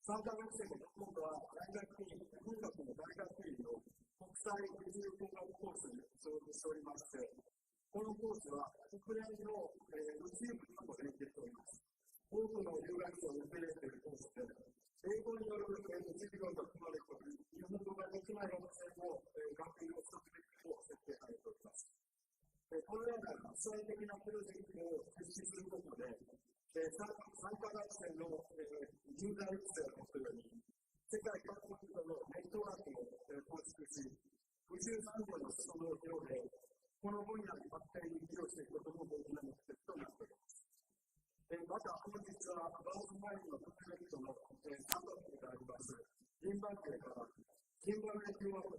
参加学生の今度は大学院、文学の大学院の国際宇宙工学コースに所属しておりまして、このコースは国連の宇宙部とも連携しております。多くの留学生を受け入れているコースで、英語による授業が含まれており、日本語ができない学生も学位を取得できると設定されております。このような国際的なプロジェクトを実施することで、参加学生の人材育成をするように、世界各国とのネットワークを構築し、宇宙産業の裾野を広げ、この分野に発展に寄与していくことも大きな目的となっております。また、本日はバースファイルのプロジェクトの参加国であります、ジンバブエからジンバブエ共和国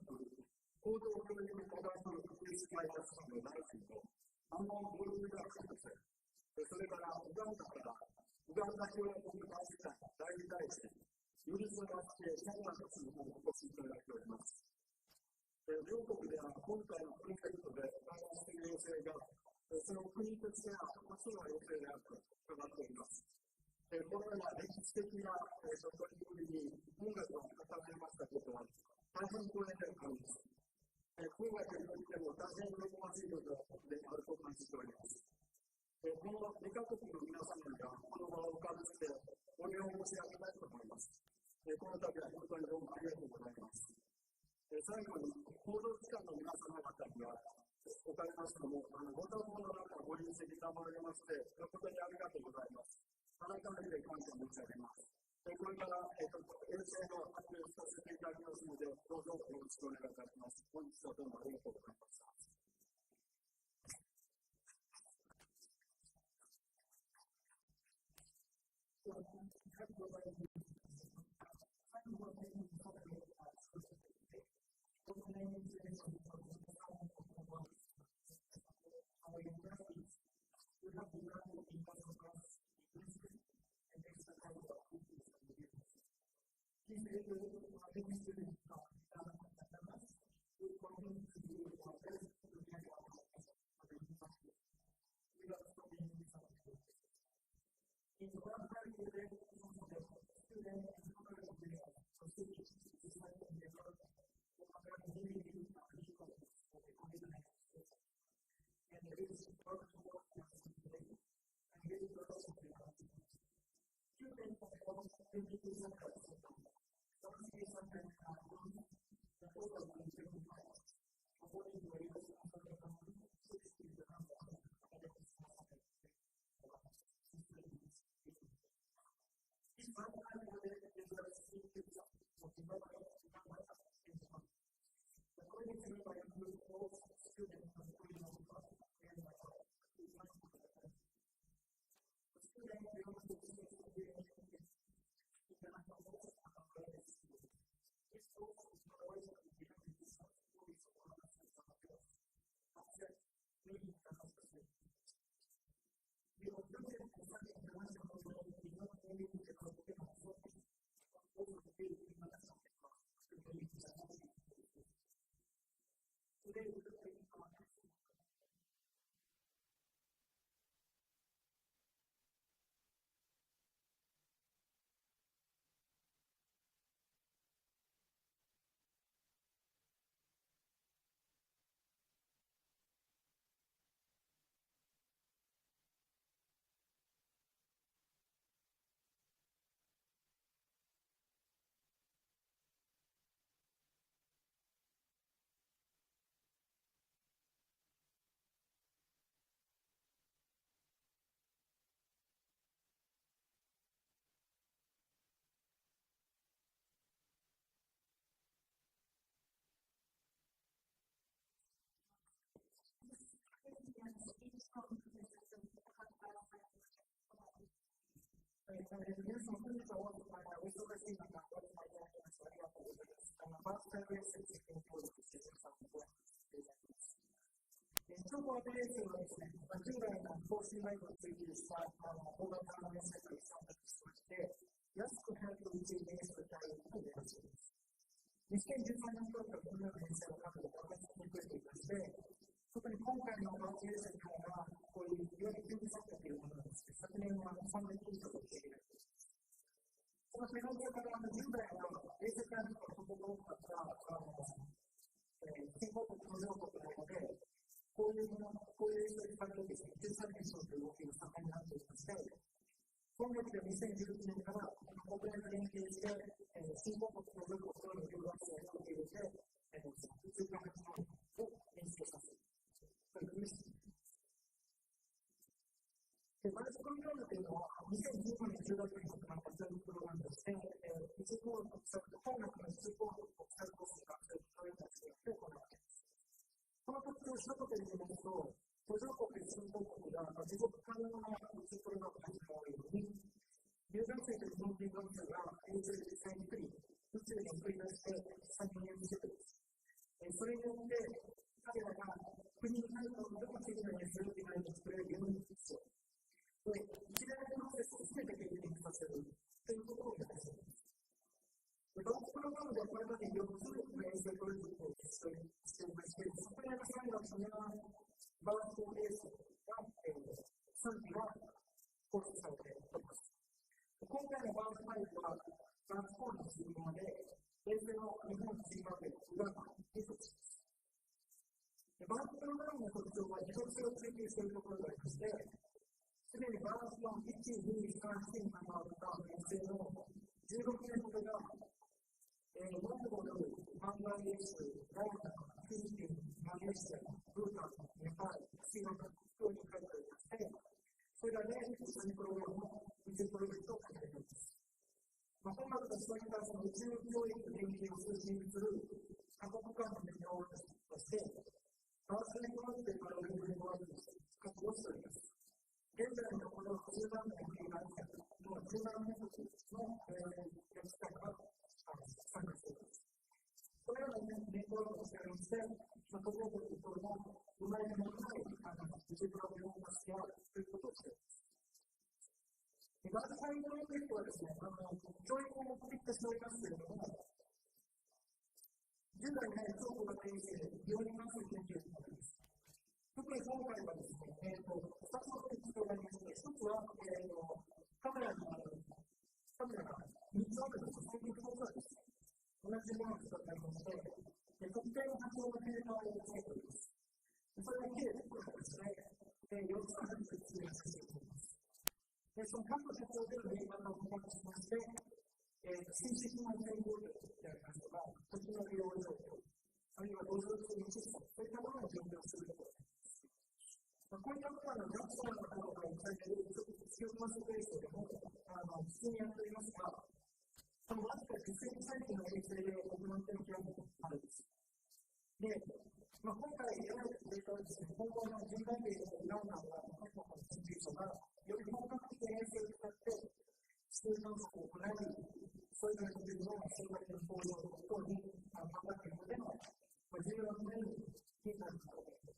高等教育科学技術開発所の大臣のアンモン・ボルグダー先生、それからウガンダからウガンダ共和国大使館代理大使、ユリス・マスケ・シャンナスにもお越しいただいております。両国では今回のプロジェクトで開発する要請が、その国としては初の要請であると伺っております。このような歴史的な取り組みに音楽を重ねましたことは大変光栄であります。音楽においても大変喜ばしいことであると感じております。この2カ国の皆様にはこの場をお借りしてお礼を申し上げたいと思います。この度は本当にどうもありがとうございます。最後に報道機関の皆様方にはおかれましても、ご多忙の中ご臨席賜りまして、誠にありがとうございます。改めて感謝申し上げます。これから、衛星の発表をさせていただきますので、どうぞよろしくお願いいたします。本日はどうもありがとうございました。皆さん、本日はお忙しい中、お集まりいただきましてありがとうございます。バーチャルエッセンスに協力してくださってご覧いただきます。情報アプリエーションはですね、従来の更新ライブを追求した動画関連サイトを選択しまして、安く早く宇宙に演出対応を目指しています。2013年頃からこのような編成を各国で増えていまして、特に今回のバーチャルエッセンスからこういういわゆる研究作家というものがですね、昨年は300以上で経営されています。その手紙から世界のことが多かった新興国途上国なので、こういう人に関係して13年という動きが盛んになっていまして、今月で2011年から国連と連携して、新興国途上国との留学生を受け入れて、通貨発動を演出させるというふうにしています。バルトコミュニティというのは、2015年10月に始まった教育プログラムとして、一方の国際と本学の一方の国際コースが教育活動を行っています。この特徴を一言で言いますと、途上国、新興国が持続可能な宇宙プログラムを始めるように、留学生と日本人学生が宇宙に実際に宇宙に送り出して実際に演じています。それによって、彼らが国に入ったことを経験するというのを作れるようにしよう。一連のプロセスを全て経験させるということをやっています。バーチプログラムではこれまで4つの衛星プロジェクトをしていまして、そこで3月にはバーチプレースが3機が放出されております。今回のバーチパイプはバーチコールの進行で、衛星の日本地域でウガンダに設置します。バーチプログラムの特徴は自動性を追求しているところがありまして、すでにバーチの1、2、3、4に関わった衛星の16年ほどが、モンゴル、バングラデシュ、ガーナ、フィリピン、マレーシア、ブータン、ネパール、シリランカ等に書いてありまして、それらで一緒にプログラムの宇宙プロジェクトを始めています。本学とそういった宇宙教育連携を推進する多国間の事業として、バーチネットワークというプログラムワークとして活動しております。現在のこの10番目の経済学の10番目の役者が参加しています。このようなネットワークをしておりまして、途上国等の生まれるものない宇宙プログラムをしてあるということをしています。バーチサインプロジェクトはですね、教育を目的としておりますけれども、従来の超小型衛星で病に関する研究を行います。特に今回はですね、2つの特徴がありまして、1つは、カメラが3つあるんですが、最近2つはですね、同じものを使ってありまして、特定の波長のデータをつけております。それは計6個ですね、4つの波長を出しています。その各波長でのデータを比較しまして、水質の天候でありますとか、土地の利用状況、あるいは土壌中の窒素、そういったものを準備をすることです。こういったことは、JAXAの方がされている地球観測衛星でも普通にやっておりますが、わずか10センチサイズの衛星で行っているケースもあるんです。で、今回得られたデータはですね、今後の人材系のウガンダの各国の研究者が、より本格的な衛星を使って地球観測を行い、それぞれの国の生活の向上等に頑張っていくのでの重要な面になると思います。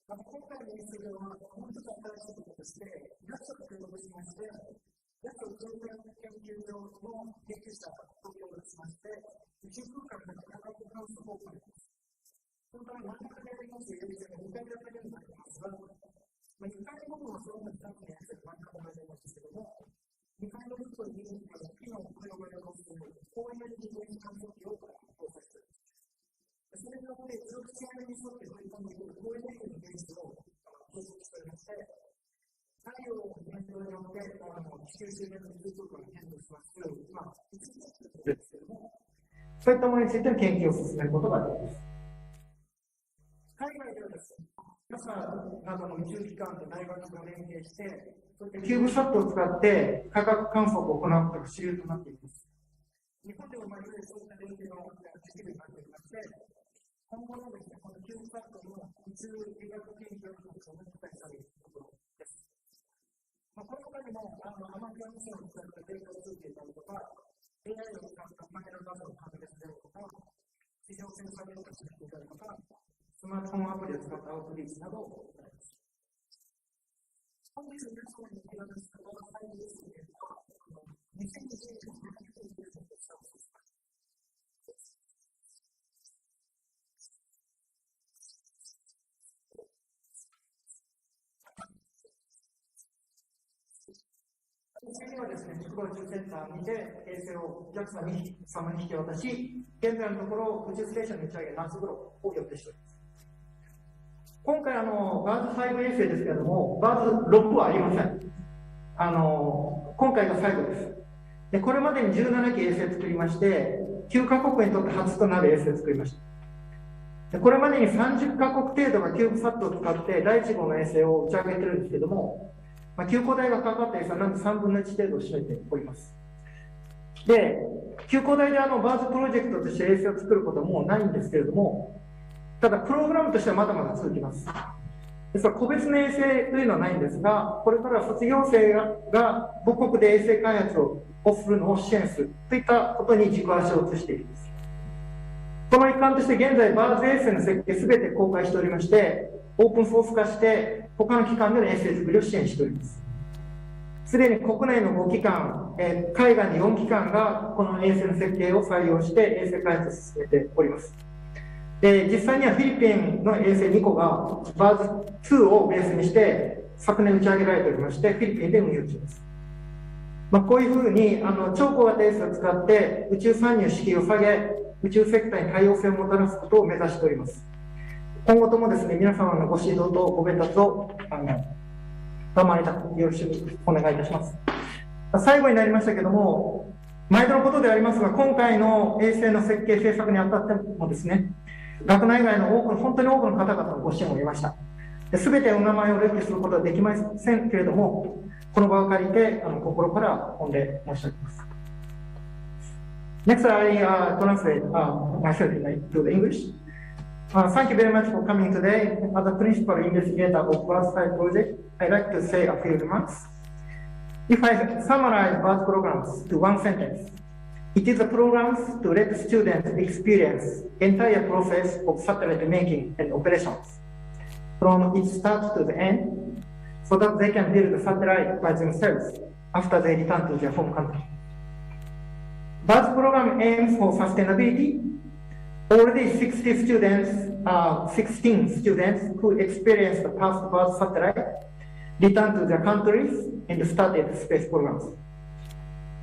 今回の衛星では、もう一つ新しいこととして、JAXAと協力しまして、JAXA宇宙研究所の研究者と協力しまして、宇宙空間の科学観測を行います。そのため、真ん中でやります衛星が2回やっているのになりますが、2回の部分はその他に3つの衛星が真ん中でやりますけれども、2回の部分に木のプログラムをする高エネルギー電子観測器を搭載しています。それによって、通気性に沿って取り込んでいる高エネルギーの電子を計測しておりまして、太陽の変動によって地球周辺の宇宙空間が変動しますという、一時的ですけれども、そういったものについての研究を進めることができます。海外ではですね、NASAなどの宇宙機関と大学が連携して、そういったキューブショットを使って科学観測を行うことが主流となっています。日本でもいわゆるそういった連携ができるようになっていまして、今後のですね、このキューブショットの宇宙医学研究の活動が期待されるところです。この他にも、アマチュア無線を使ったデータをついていたりとか、AI を使ったカメラ画像を確認するとか、地上センサーデータを使っていたりとか、スマートフォンアプリを使ったアウトリーチなどを行います。本日皆様に提案したこの最後ですけれども、2020年の研究をしたものです。次はでですね、ミクロ宇宙センターにて衛星を JAXA 様に引き渡し、現在のところ宇宙ステーションの打ち上げ夏頃を予定しております。今回バーズ5衛星ですけれども、バーズ6はありません。今回が最後です。で、これまでに17機衛星作りまして、9カ国にとって初となる衛星を作りました。で、これまでに30カ国程度がキューブサットを使って第1号の衛星を打ち上げてるんですけども、9個台がかかった衛星はなんと3分の1程度を占めております。で、9個台でバーズプロジェクトとして衛星を作ることはもうないんですけれども、ただプログラムとしてはまだまだ続きます。ですから個別の衛星というのはないんですが、これから卒業生が母国で衛星開発をするのを支援するといったことに軸足を移していきます。その一環として現在バーズ衛星の設計すべて公開しておりまして、オープンソース化して他の機関での衛星作りを支援しております。すでに国内の5機関、海外の4機関がこの衛星の設計を採用して衛星開発を進めております。で、実際にはフィリピンの衛星2個がバーズ2をベースにして昨年打ち上げられておりまして、フィリピンで運用中です。こういうふうに超小型衛星を使って宇宙参入敷居を下げ、宇宙セクターに多様性をもたらすことを目指しております。今後ともですね、皆様のご指導とご鞭撻を賜りたくよろしくお願いいたします。最後になりましたけども、毎度のことでありますが、今回の衛星の設計制作にあたってもですね、学内外の本当に多くの方々のご支援を得ました。すべてお名前を列挙することはできませんけれども、この場を借りて心から御礼申し上げます。Next, I translate myself into the English. Thank you very much for coming today. As a principal investigator of BART 5 project, I'd like to say a few remarks. If I summarize BART programs to one sentence, it is a programs to let students experience entire process of satellite making and operations, from its start to the end, so that they can build the satellite by themselves after they return to their home country. BART program aims for sustainability. Already 16 students who experienced the past BART satellite returned to their countries and started space programs.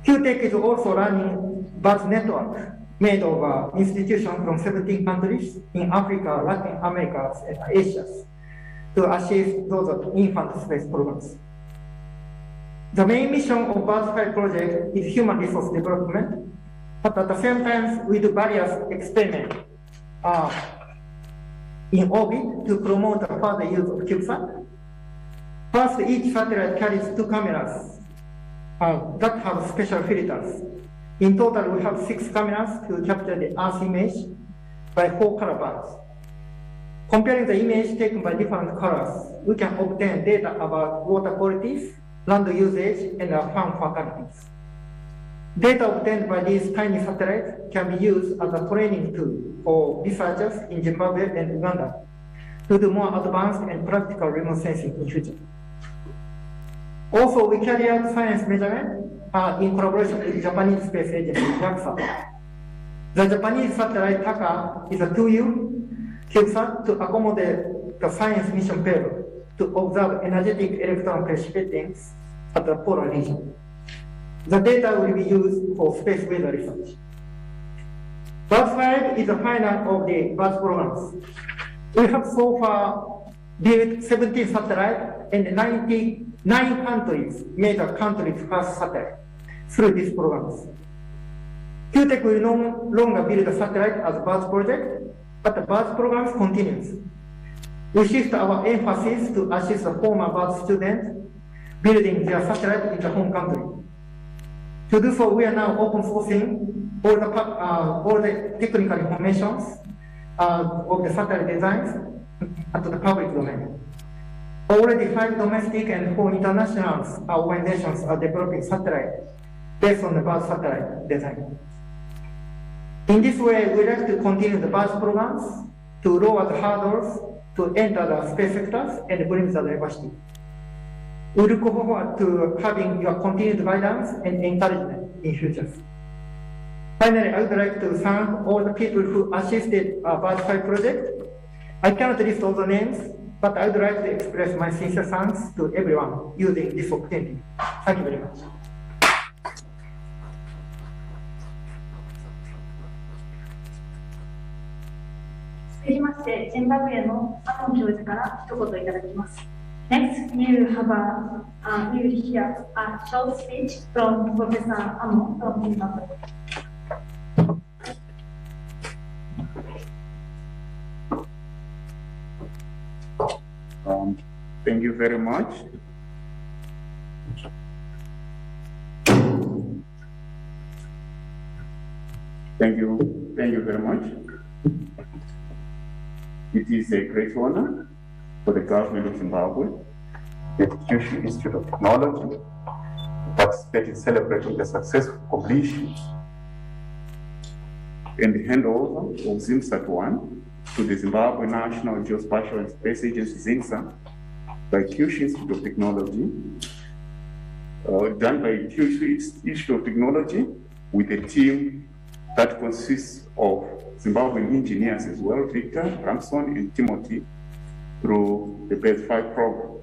QTech is also running BART network made of institutions from 17 countries in Africa, Latin America, and Asia to assist those infant space programs. The main mission of BART 5 project is human resource development, but at the same time, we do various experiments in orbit to promote the further use of CubeSat. First, each satellite carries 2 cameras that have special filters. In total, we have 6 cameras to capture the Earth image by 4 color bands. Comparing the image taken by different colors, we can obtain data about water qualities, land usage, and farm fatalities. Data obtained by these tiny satellites can be used as a training tool for researchers in Zimbabwe and Uganda to do more advanced and practical remote sensing in future. Also, we carry out science measurement in collaboration with the Japanese Space Agency, JAXA. The Japanese satellite TACA is a 2U CubeSat to accommodate the science mission payload to observe energetic electron precipitations at the polar region. The data will be used for space weather research. BART 5 is the final of the BART programs. We have so far built 17 satellites and 99 countries made a country's first satellite through these programs. QTech will no longer build a satellite as a BART project, but the BART programs continues. We shift our emphasis to assist the former BART students building their satellite in the home country. To do so, we are now open sourcing all the technical informations of the satellite designs to the public domain. Already 5 domestic and 4 international organizations are developing satellites based on the BART satellite design. In this way, we like to continue the BART programs to lower the hurdles to enter the space sectors and bring the diversity. We look forward to having your continued guidance and encouragement in future. Finally, I would like to thank all the people who assisted our BART 5 project. I cannot list all the names, but I would like to express my sincere thanks to everyone using this opportunity. Thank you very much. 続きまして、ジンバブエのアモン教授から一言いただきます。Next, you will hear a short speech from Professor Amon from Zimbabwe. Thank you very much. Thank you very much. It is a great honor for the government of Zimbabwe, the Implication Institute of Technology, to participate in celebrating the successful completion and the handover of ZIMSAT-1 to the Zimbabwe National Geospatial and Space Agency, ZINSA, by Kyushu Institute of Technology, done by Kyushu Institute of Technology with a team that consists of Zimbabwean engineers as well, Victor, Ramson, and Timothy, through the BED5 program.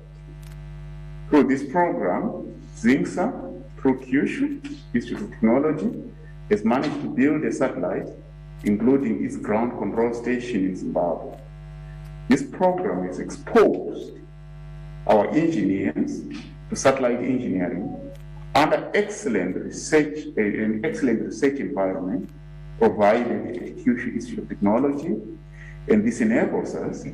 Through this program, ZINSA, through Kyushu Institute of Technology, has managed to build a satellite, including its ground control station in Zimbabwe. This program has exposed our engineers to satellite engineering under excellent research environment provided at Kyushu Institute of Technology, and this enables us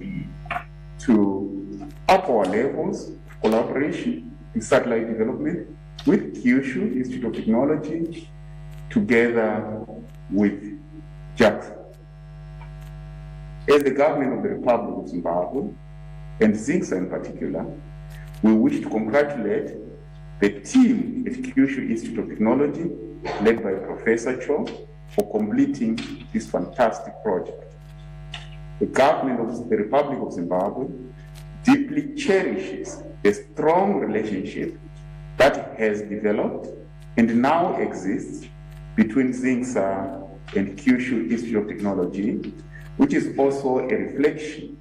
to up our levels of collaboration in satellite development with Kyushu Institute of Technology together with JAXA. As the government of the Republic of Zimbabwe, and ZINSA in particular, we wish to congratulate the team at Kyushu Institute of Technology, led by Professor Cho, for completing this fantastic project. The government of the Republic of Zimbabwe deeply cherishes the strong relationship that has developed and now exists between ZINSA and Kyushu Institute of Technology, which is also a reflection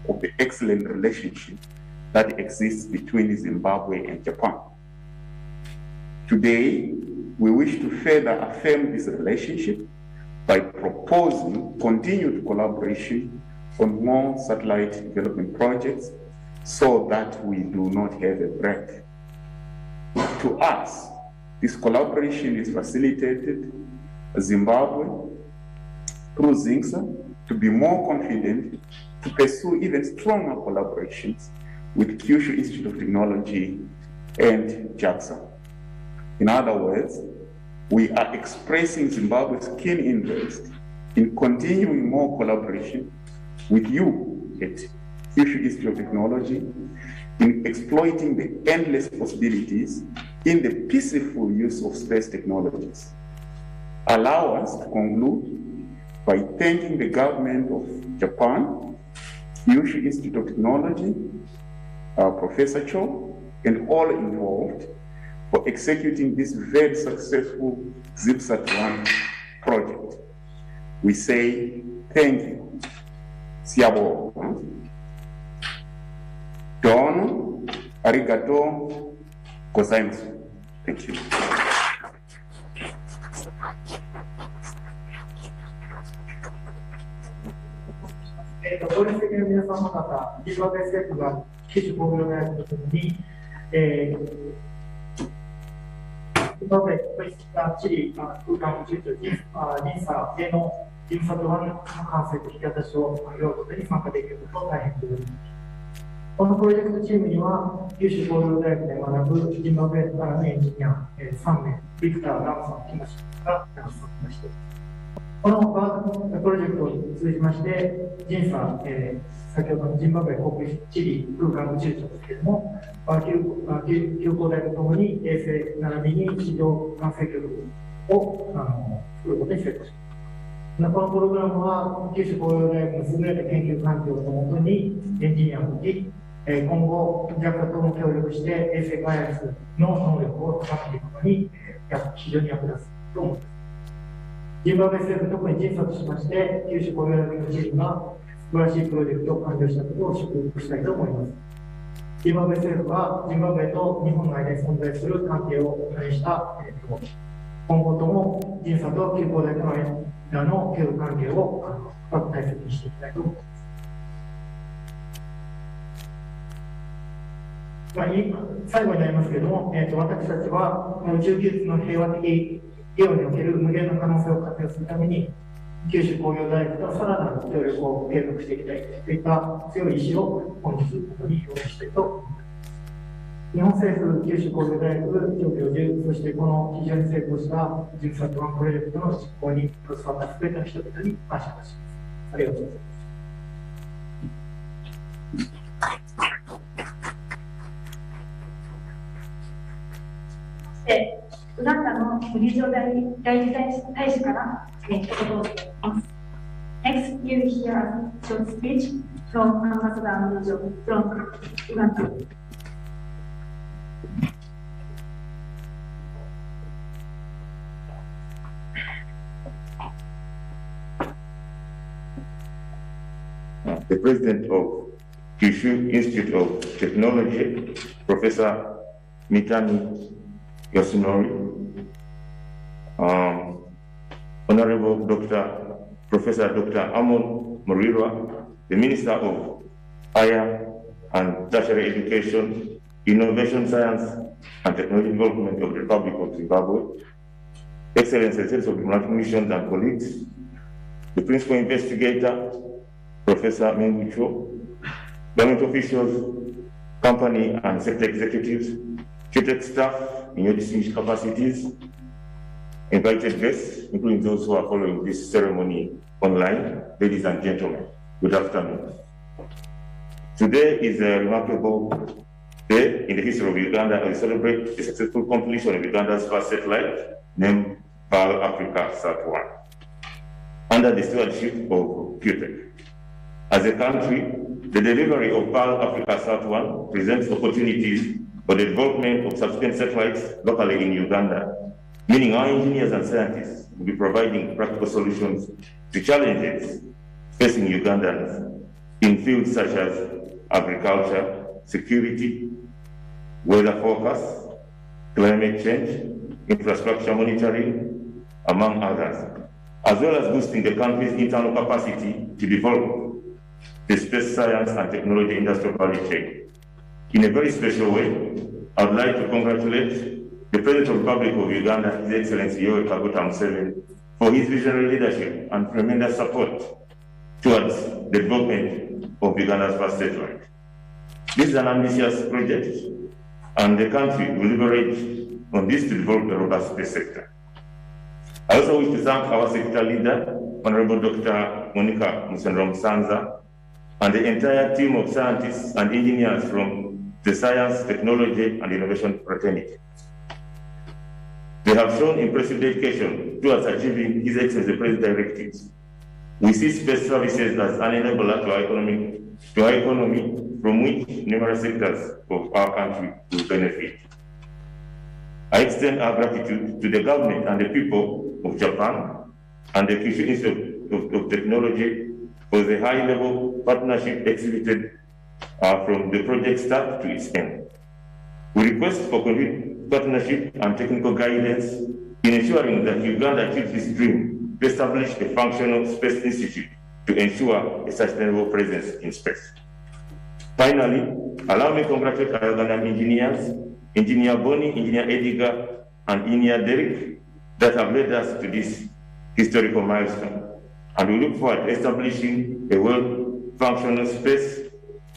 of the excellent relationship that exists between Zimbabwe and Japan. Today, we wish to further affirm this relationship by proposing continued collaboration on more satellite development projects so that we do not have a break. To us, this collaboration is facilitated Zimbabwe through ZINSA to be more confident to pursue even stronger collaborations with Kyushu Institute of Technology and JAXA. In other words, we are expressing Zimbabwe's keen interest in continuing more collaboration with you at Kyushu Institute of Technology in exploiting the endless possibilities in the peaceful use of space technologies. Allow us to conclude by thanking the government of Japan, Kyushu Institute of Technology, Professor Cho, and all involved for executing this very successful ZIMSAT-1 project. We say thank you. Siabo. Don, arigato, gozaimasu. Thank you.ご列席の皆様方、ジンバブエ政府が九州工業大学とともに、ジンバブエ国立チリ空間宇宙庁ZINSAへのZIMSAT-1の完成と引き渡しを両国に参加できることを大変喜びます。このプロジェクトチームには、九州工業大学で学ぶジンバブエからのエンジニア3名、ビクター、ラムさん、キムシが参加しています。このプロジェクトを通じまして、ZINSA、先ほどのジンバブエ国立地理空間宇宙庁ですけれども、旧工大とともに衛星並びに地上管制局を作ることに成功しました。このプログラムは、九州工業大学の優れた研究環境のもとにエンジニアを置き、今後、JAXAとも協力して衛星開発の能力を高めていくことに非常に役立つと思います。ジンバブエ政府、特にZINSAとしまして、九州工業大学のチームが素晴らしいプロジェクトを完了したことを祝福したいと思います。ジンバブエ政府は、ジンバブエと日本の間に存在する関係をお話した、今後ともZINSAと旧工大とのらの協力関係を深く大切にしていきたいと思います。最後になりますけれども、私たちは宇宙技術の平和的利用における無限の可能性を活用するために、九州工業大学とさらなる協力を継続していきたいといった強い意思を本日ここに表明したいと思います。日本政府、九州工業大学助教授、そしてこの非常に成功した13番プロジェクトの実行に携わったすべての人々に感謝いたします。ありがとうございます。ウガンダのブリジョ大事大使から一言を伝えます。Next, you will hear a short speech from Ambassador Bridge from Uganda. The President of Kyushu Institute of Technology, Professor Mitani Yasunori, Honorable Professor Dr. Amon Murirwa, the Minister of Higher and Tertiary Education, Innovation, Science and Technology Development of the Republic of Zimbabwe, Excellencies, heads of diplomatic missions and colleagues, the Principal Investigator, Professor Mengucho, government officials, company and sector executives, QTech staff in your distinguished capacities, invited guests, including those who are following this ceremony online, ladies and gentlemen, good afternoon. Today is a remarkable day in the history of Uganda as we celebrate the successful completion of Uganda's first satellite, named PAL Africa Sat-1, under the stewardship of QTech. As a country, the delivery of PAL Africa Sat-1 presents opportunities for the development of subsequent satellites locally in Uganda, meaning our engineers and scientists will be providing practical solutions to challenges facing Ugandans in fields such as agriculture, security, weather forecast, climate change, infrastructure monitoring, among others, as well as boosting the country's internal capacity to develop the space science and technology industrial value chain. In a very special way, I would like to congratulate the President of the Republic of Uganda, His Excellency Yoweri Kaguta Museveni, for his visionary leadership and tremendous support towards the development of Uganda's first satellite. This is an ambitious project, and the country will leverage on this to develop a robust space sector. I also wish to thank our sector leader, Honorable Dr. Monica Musandra-Musanza, and the entire team of scientists and engineers from the science, technology, and innovation fraternity. They have shown impressive dedication towards achieving His Excellency President's directives. We see space services as an enabler to our economy from which numerous sectors of our country will benefit. I extend our gratitude to the government and the people of Japan and the Kyushu Institute of Technology for the high-level partnership exhibited from the project start to its end. We request for continued partnership and technical guidance in ensuring that Uganda achieves its dream to establish a functional space institute to ensure a sustainable presence in space. Finally, allow me to congratulate our Ugandan engineers, Engineer Boni, Engineer Edgar, and Engineer Derek, that have led us to this historical milestone. And we look forward to establishing a well-functional space,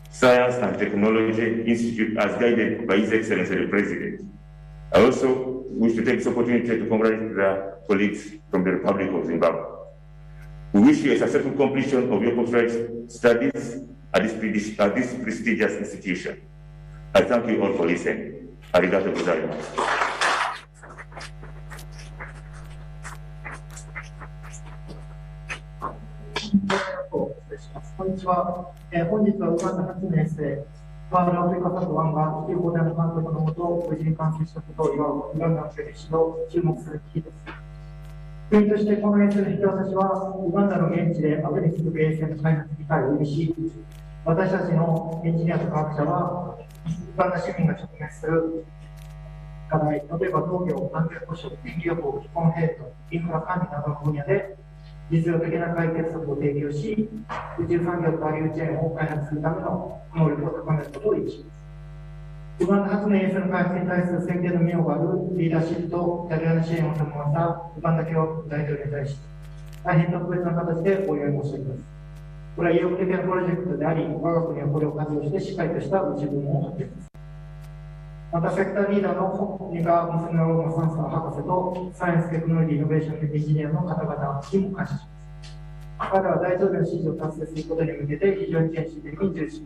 science, and technology institute as guided by His Excellency the President. I also wish to take this opportunity to congratulate the colleagues from the Republic of Zimbabwe. We wish you a successful completion of your postgraduate studies at this prestigious institution. I thank you all for listening. Arigato gozaimasu. こんにちは。本日はウガンダ初の衛星、パールアフリカサト1が地球放題の監督のもと、無事に完成したことを祝うウガンダの歴史を注目する日です。国としてこの衛星の引き渡しは、ウガンダの現地で後に続く衛星の開発機会を意味し、私たちのエンジニアと科学者は、ウガンダ市民が直面する課題、例えば農業、安全保障、天気予報、気候変動、インフラ管理などの分野で、実用的な解決策を提供し、宇宙産業とバリューチェーンを開発するための能力を高めることを意味します。ウガンダ発の衛星の開発に対する先見の明があるリーダーシップとキャリアの支援を賜ったウガンダ共和国大統領に対し、大変特別な形でお祝い申し上げます。これは意欲的なプロジェクトであり、我が国はこれを活用してしっかりとした宇宙部門を発表します。また、セクターリーダーのニカ・ムスナローマ・サンサー博士とサイエンス・テクノロジー・イノベーション・エンジニアの方々にも感謝します。彼らは大統領の指示を達成することに向けて非常に献身的に重視。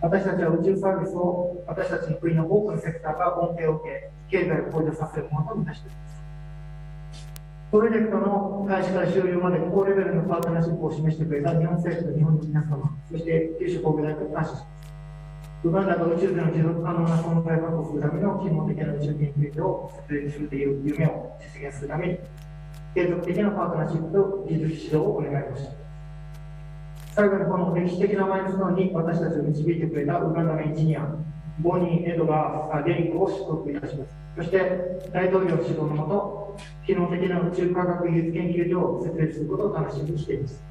私たちは宇宙サービスを私たちの国の多くのセクターが恩恵を受け、経済を向上させるものと目指しています。プロジェクトの開始から終了まで高レベルのパートナーシップを示してくれた日本政府と日本の皆様、そして九州工業大学に感謝します。ウガンダが宇宙での持続可能な存在を確保するための機能的な宇宙研究所を設立するという夢を実現するために、継続的なパートナーシップと技術指導をお願い申し上げます。最後にこの歴史的なマイルストーンに私たちを導いてくれたウガンダのエンジニア、ボニー・エドガー・デリックを祝福いたします。そして大統領指導のもと、機能的な宇宙科学技術研究所を設立することを楽しみにしています。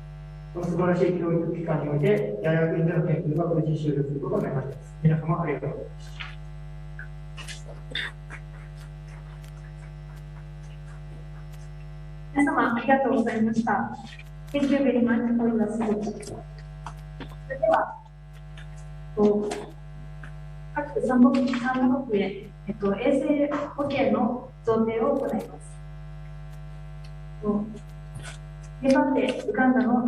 この素晴らしい教育機関において、大学院での研究が無事終了することを願います。皆様ありがとうございます。皆様ありがとうございました。Thank you very much for your speech. それでは、各3国へ、衛生保険の贈呈を行います。2番手、ウガンダの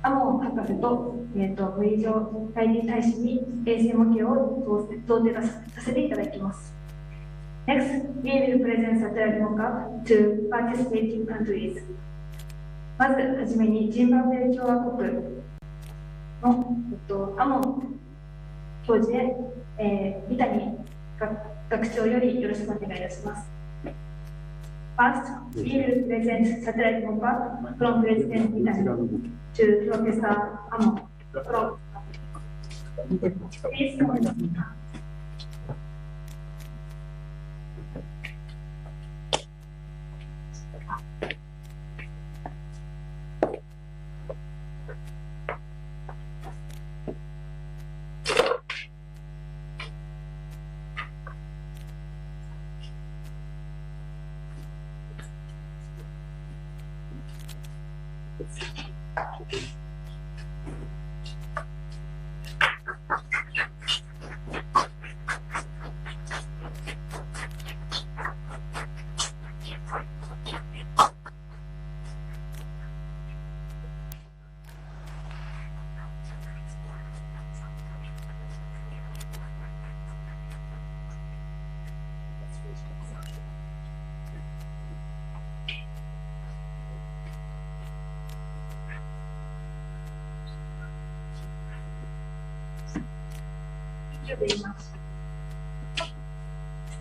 アモン博士と、ブリジョ代理大使に衛生模型を贈呈させていただきます。Next, we will present satellite mock-up to participating countries. まずはじめにジンバブエ共和国の、アモン教授へ、三谷学長よりよろしくお願いいたします。First, we will present satellite mock-up from President Mitani to Professor Amon. Please join us.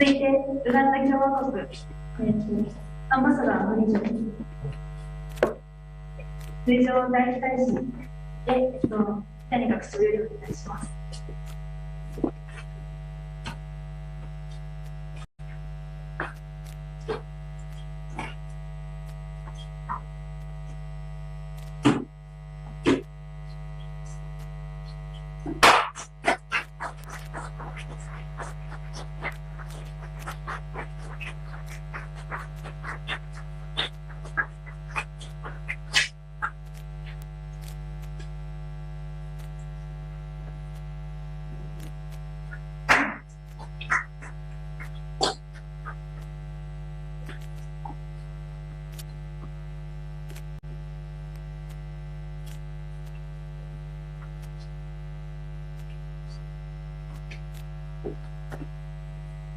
続いて、ウガンダ共和国、アンバサダーのブリジョ代理大使で、谷学長よりお願いします。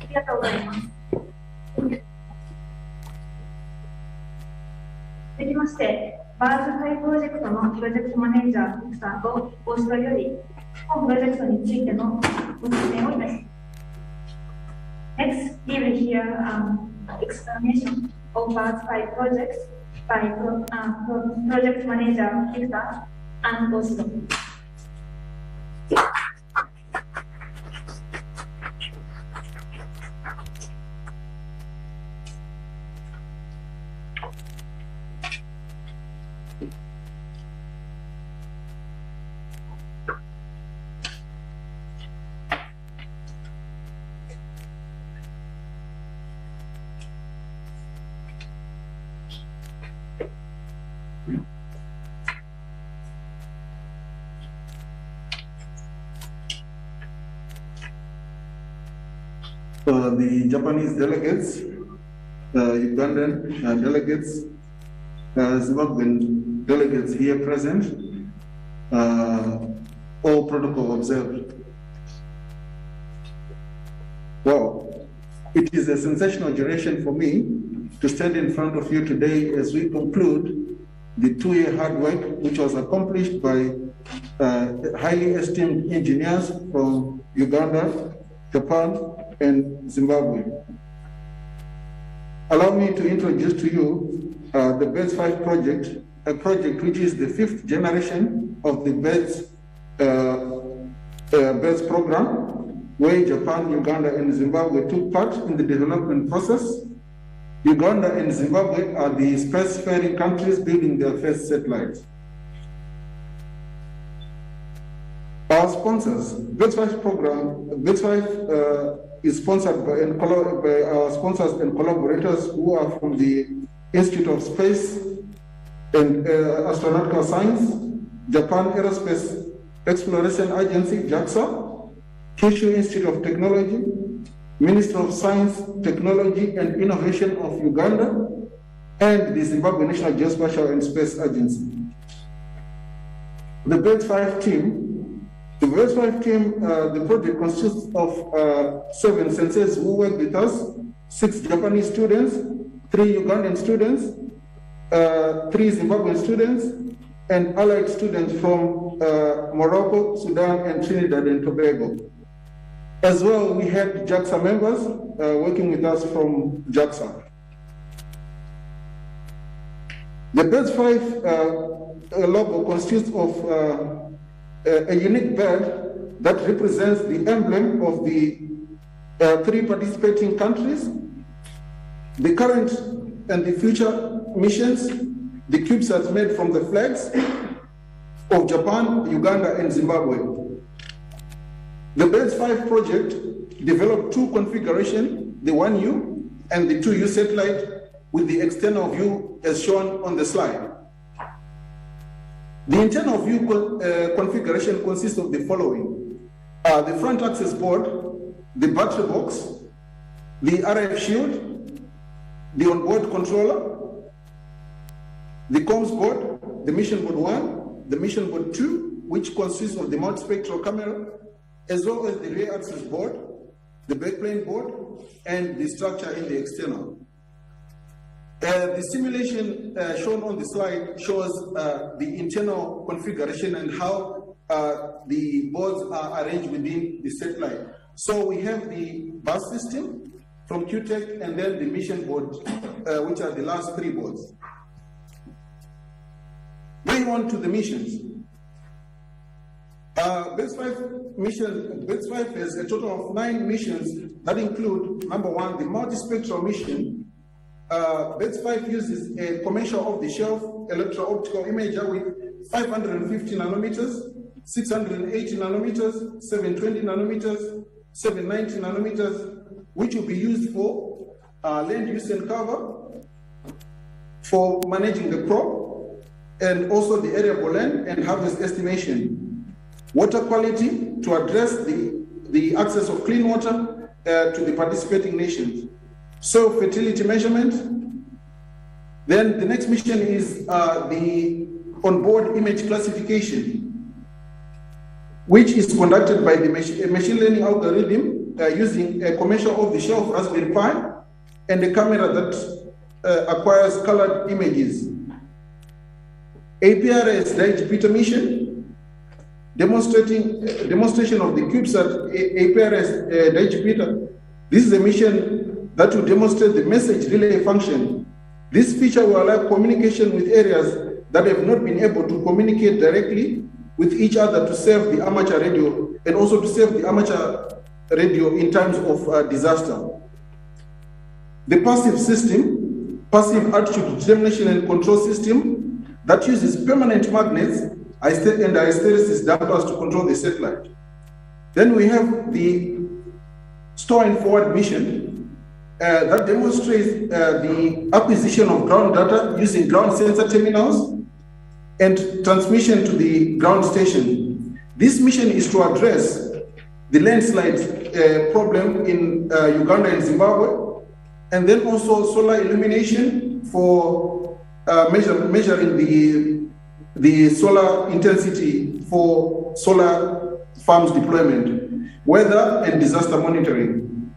ありがとうございます。続きまして、バーズハイプロジェクトのプロジェクトマネージャー、ミクさんと大城より、本プロジェクトについてのご説明をいたします。Next, we will hear explanation of Bars 5 projects by project manager Victor and Oslo. the Japanese delegates, Ugandan delegates, Zimbabwean delegates here present, all protocol observed. Wow, it is a sensational duration for me to stand in front of you today as we conclude the 2-year hard work which was accomplished by highly esteemed engineers from Uganda, Japan, and Zimbabwe. Allow me to introduce to you the BEDS 5 project, a project which is the 5th generation of the BEDS program, where Japan, Uganda, and Zimbabwe took part in the development process. Uganda and Zimbabwe are the spacefaring countries building their first satellites. Our sponsors, BEDS 5 program, BEDS 5 is sponsored by our sponsors and collaborators who are from the Institute of Space and Astronautical Science, Japan Aerospace Exploration Agency, JAXA, Kyushu Institute of Technology, Ministry of Science, Technology and Innovation of Uganda, and the Zimbabwe National Geospatial and Space Agency. The BEDS 5 team, the project consists of 7 sensors who work with us, 6 Japanese students, 3 Ugandan students, 3 Zimbabwean students, and allied students from Morocco, Sudan, and Trinidad and Tobago. As well, we had JAXA members working with us from JAXA. The BEDS 5 logo consists of a unique bird that represents the emblem of the 3 participating countries, the current and the future missions, the CubeSats made from the flags of Japan, Uganda, and Zimbabwe. The BEDS 5 project developed 2 configurations, the 1U and the 2U satellite, with the external view as shown on the slide. The internal view configuration consists of the following: the front access board, the battery box, the RF shield, the onboard controller, the comms board, the mission board 1, the mission board 2, which consists of the multispectral camera, as well as the rear access board, the backplane board, and the structure in the external. The simulation shown on the slide shows the internal configuration and how the boards are arranged within the satellite. So we have the bus system from QTech and then the mission board, which are the last 3 boards. Going on to the missions. BEDS 5 has a total of 9 missions that include, number 1, the multispectral mission. BEDS 5 uses a commercial off-the-shelf electro-optical imager with 550 nanometers, 680 nanometers, 720 nanometers, 790 nanometers, which will be used for land use and cover, for managing the crop, and also the arable land and harvest estimation. Water quality to address the access of clean water to the participating nations. So fertility measurement. Then the next mission is the onboard image classification, which is conducted by the machine learning algorithm using a commercial off-the-shelf Raspberry Pi and a camera that acquires colored images. APRS Jupiter mission, demonstration of the CubeSat APRS Jupiter. This is a mission that will demonstrate the message relay function. This feature will allow communication with areas that have not been able to communicate directly with each other to serve the amateur radio and also to serve the amateur radio in times of disaster. The passive system, passive altitude determination and control system that uses permanent magnets and hysteresis dampers to control the satellite. Then we have the store and forward mission that demonstrates the acquisition of ground data using ground sensor terminals and transmission to the ground station. This mission is to address the landslide problem in Uganda and Zimbabwe, and then also solar illumination for measuring the solar intensity for solar farms deployment, weather and disaster monitoring.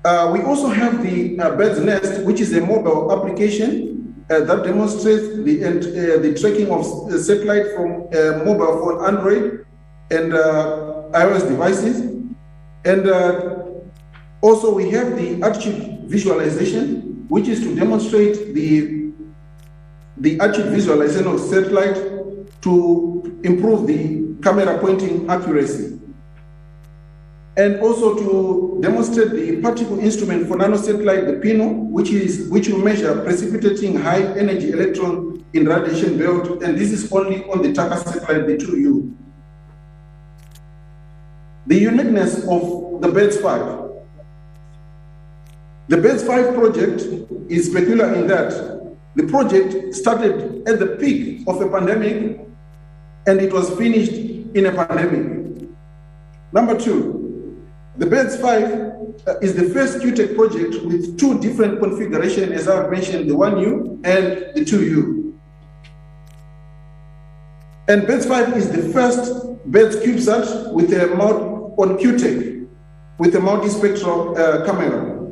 We also have the Bird's Nest, which is a mobile application that demonstrates the tracking of satellite from mobile phone, Android, and iOS devices. And also we have the attitude visualization, which is to demonstrate the attitude visualization of satellite to improve the camera pointing accuracy. And also to demonstrate the particle instrument for nanosatellite, the PINO, which will measure precipitating high energy electron in radiation belt, and this is only on the TACA satellite, the 2U. The uniqueness of the Birds 5. The Birds 5 project is peculiar in that the project started at the peak of a pandemic and it was finished in a pandemic. Number two, the Birds 5 is the first QTech project with two different configurations, as I've mentioned, the 1U and the 2U. And Birds 5 is the first Birds CubeSat with a mount on QTech with a multispectral camera.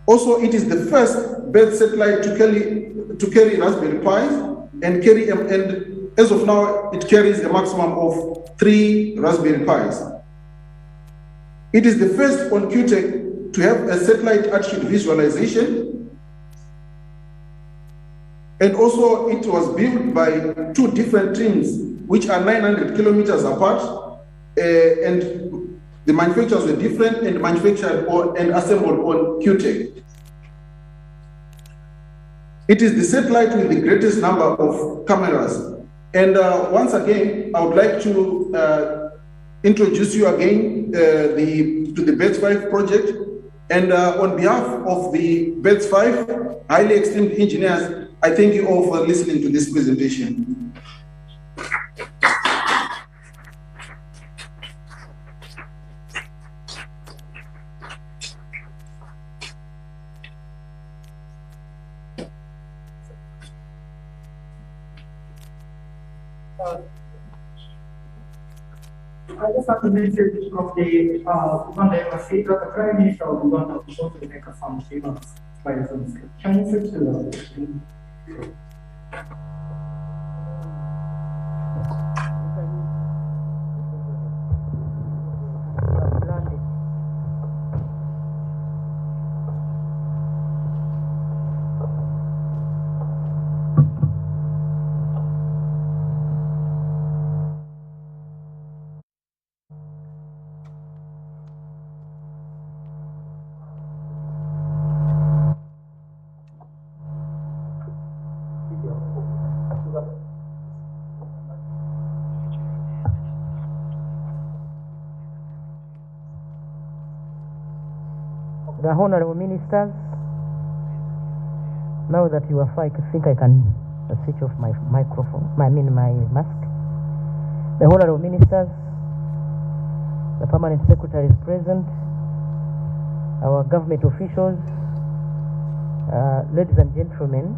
Also, it is the first Birds satellite to carry Raspberry Pis and as of now, it carries a maximum of 3 Raspberry Pis. It is the first on QTech to have a satellite attitude visualization. And also it was built by 2 different teams, which are 900 kilometers apart. And the manufacturers were different and manufactured and assembled on QTech. It is the satellite with the greatest number of cameras. And once again, I would like to introduce you again to the Birds 5 project. And on behalf of the Birds 5 highly esteemed engineers, I thank you all for listening to this presentation. I just have the message of the Uganda Embassy that the Prime Minister of Uganda will shortly make some remarks by the Zoom. Can you switch to the screen? The Honorable Ministers, now that you are fine, I think I can switch off my microphone, my mask. The Honorable Ministers, the Permanent Secretary is present, our government officials, ladies and gentlemen,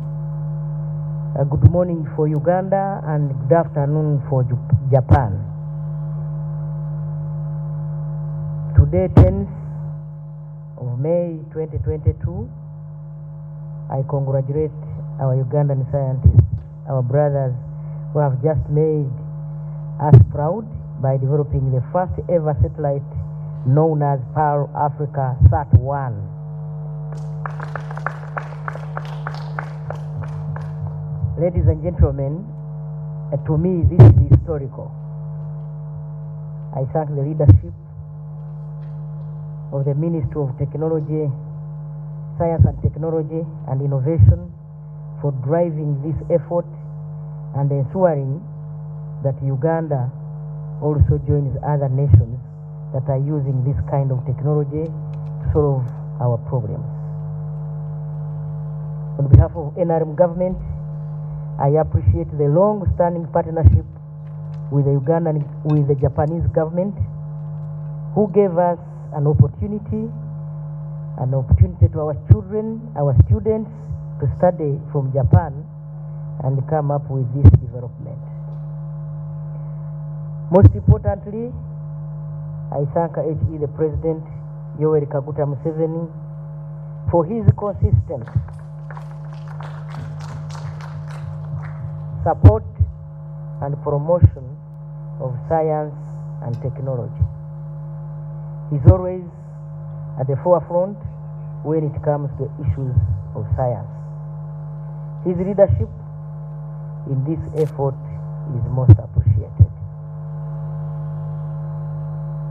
good morning for Uganda and good afternoon for Japan. Today, 10th of May 2022, I congratulate our Ugandan scientists, our brothers who have just made us proud by developing the first ever satellite known as Pearl Africa Sat-1. Ladies and gentlemen, to me this is historical. I thank the leadership of the Ministry of Technology, Science and Technology and Innovation for driving this effort and ensuring that Uganda also joins other nations that are using this kind of technology to solve our problems. On behalf of NRM government, I appreciate the long-standing partnership with the Japanese government, who gave us an opportunity to our children, our students, to study from Japan and come up with this development. Most importantly, I thank HE, the President, Yoweri Kaguta Museveni, for his consistent support and promotion of science and technology. He's always at the forefront when it comes to issues of science. His leadership in this effort is most appreciated.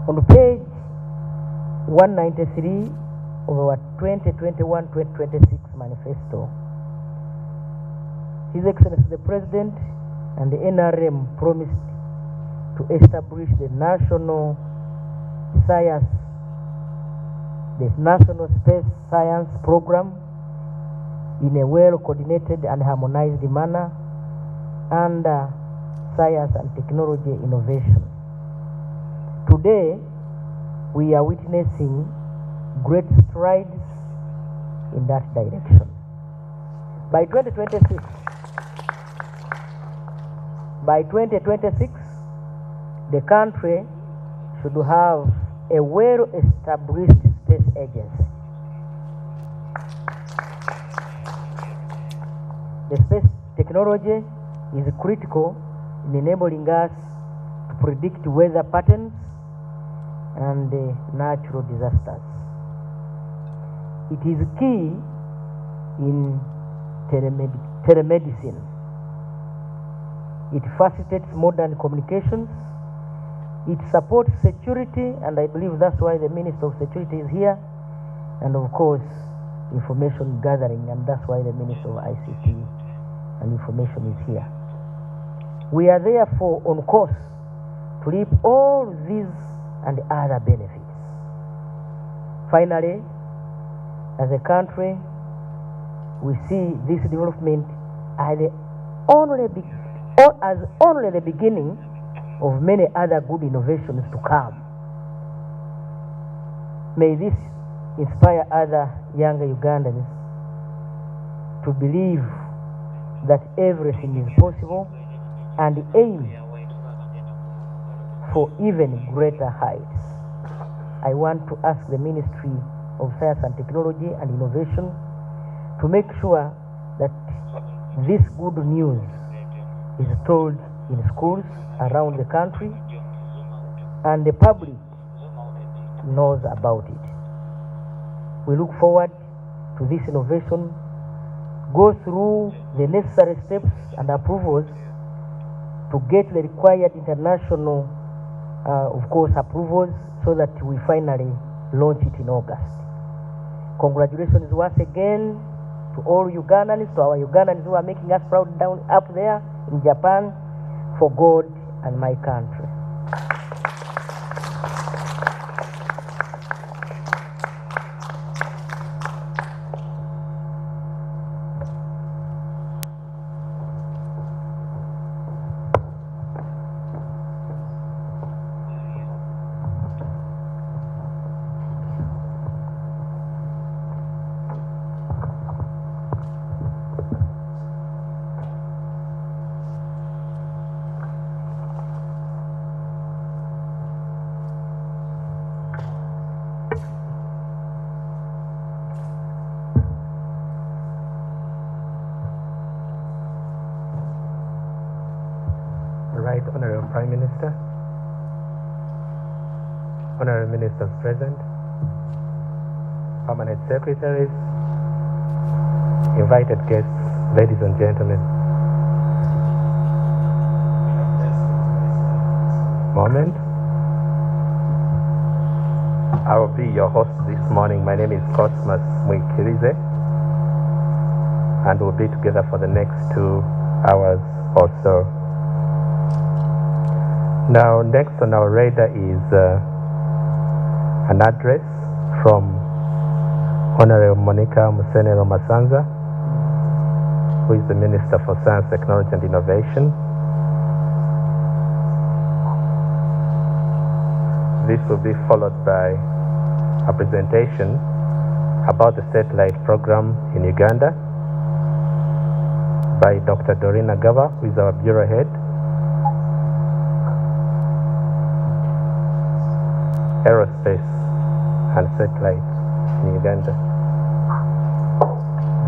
On page 193 of our 2021-2026 manifesto, His Excellency the President and the NRM promised to establish the National Space Science Program in a well-coordinated and harmonized manner under science and technology innovation. Today, we are witnessing great strides in that direction. By 2026, the country should have a well-established space agency. The space technology is critical in enabling us to predict weather patterns and natural disasters. It is key in telemedicine. It facilitates modern communications. It supports security, and I believe that's why the Minister of Security is here, and of course, information gathering, and that's why the Minister of ICT and Information is here. We are therefore on course to reap all these and other benefits. Finally, as a country, we see this development as only the beginning of many other good innovations to come. May this inspire other younger Ugandans to believe that everything is possible and aim for even greater heights. I want to ask the Ministry of Science and Technology and Innovation to make sure that this good news is told in schools around the country and the public knows about it. We look forward to this innovation, go through the necessary steps and approvals to get the required international, of course, approvals so that we finally launch it in August. Congratulations once again to all Ugandans, to our Ugandans who are making us proud down up there in Japan, for God and my country. Right Honorable Prime Minister, Honorable Ministers present, Permanent Secretaries, invited guests, ladies and gentlemen. Moment. I will be your host this morning. My name is Cosmas Mwikirize, and we'll be together for the next 2 hours or so. Now, next on our radar is an address from Honorable Monica Musenero Masanza, who is the Minister for Science, Technology and Innovation. this will be followed by a presentation about the satellite program in Uganda by Dr. Dorina Gaba, who is our bureau head. Aerospace and satellites in Uganda.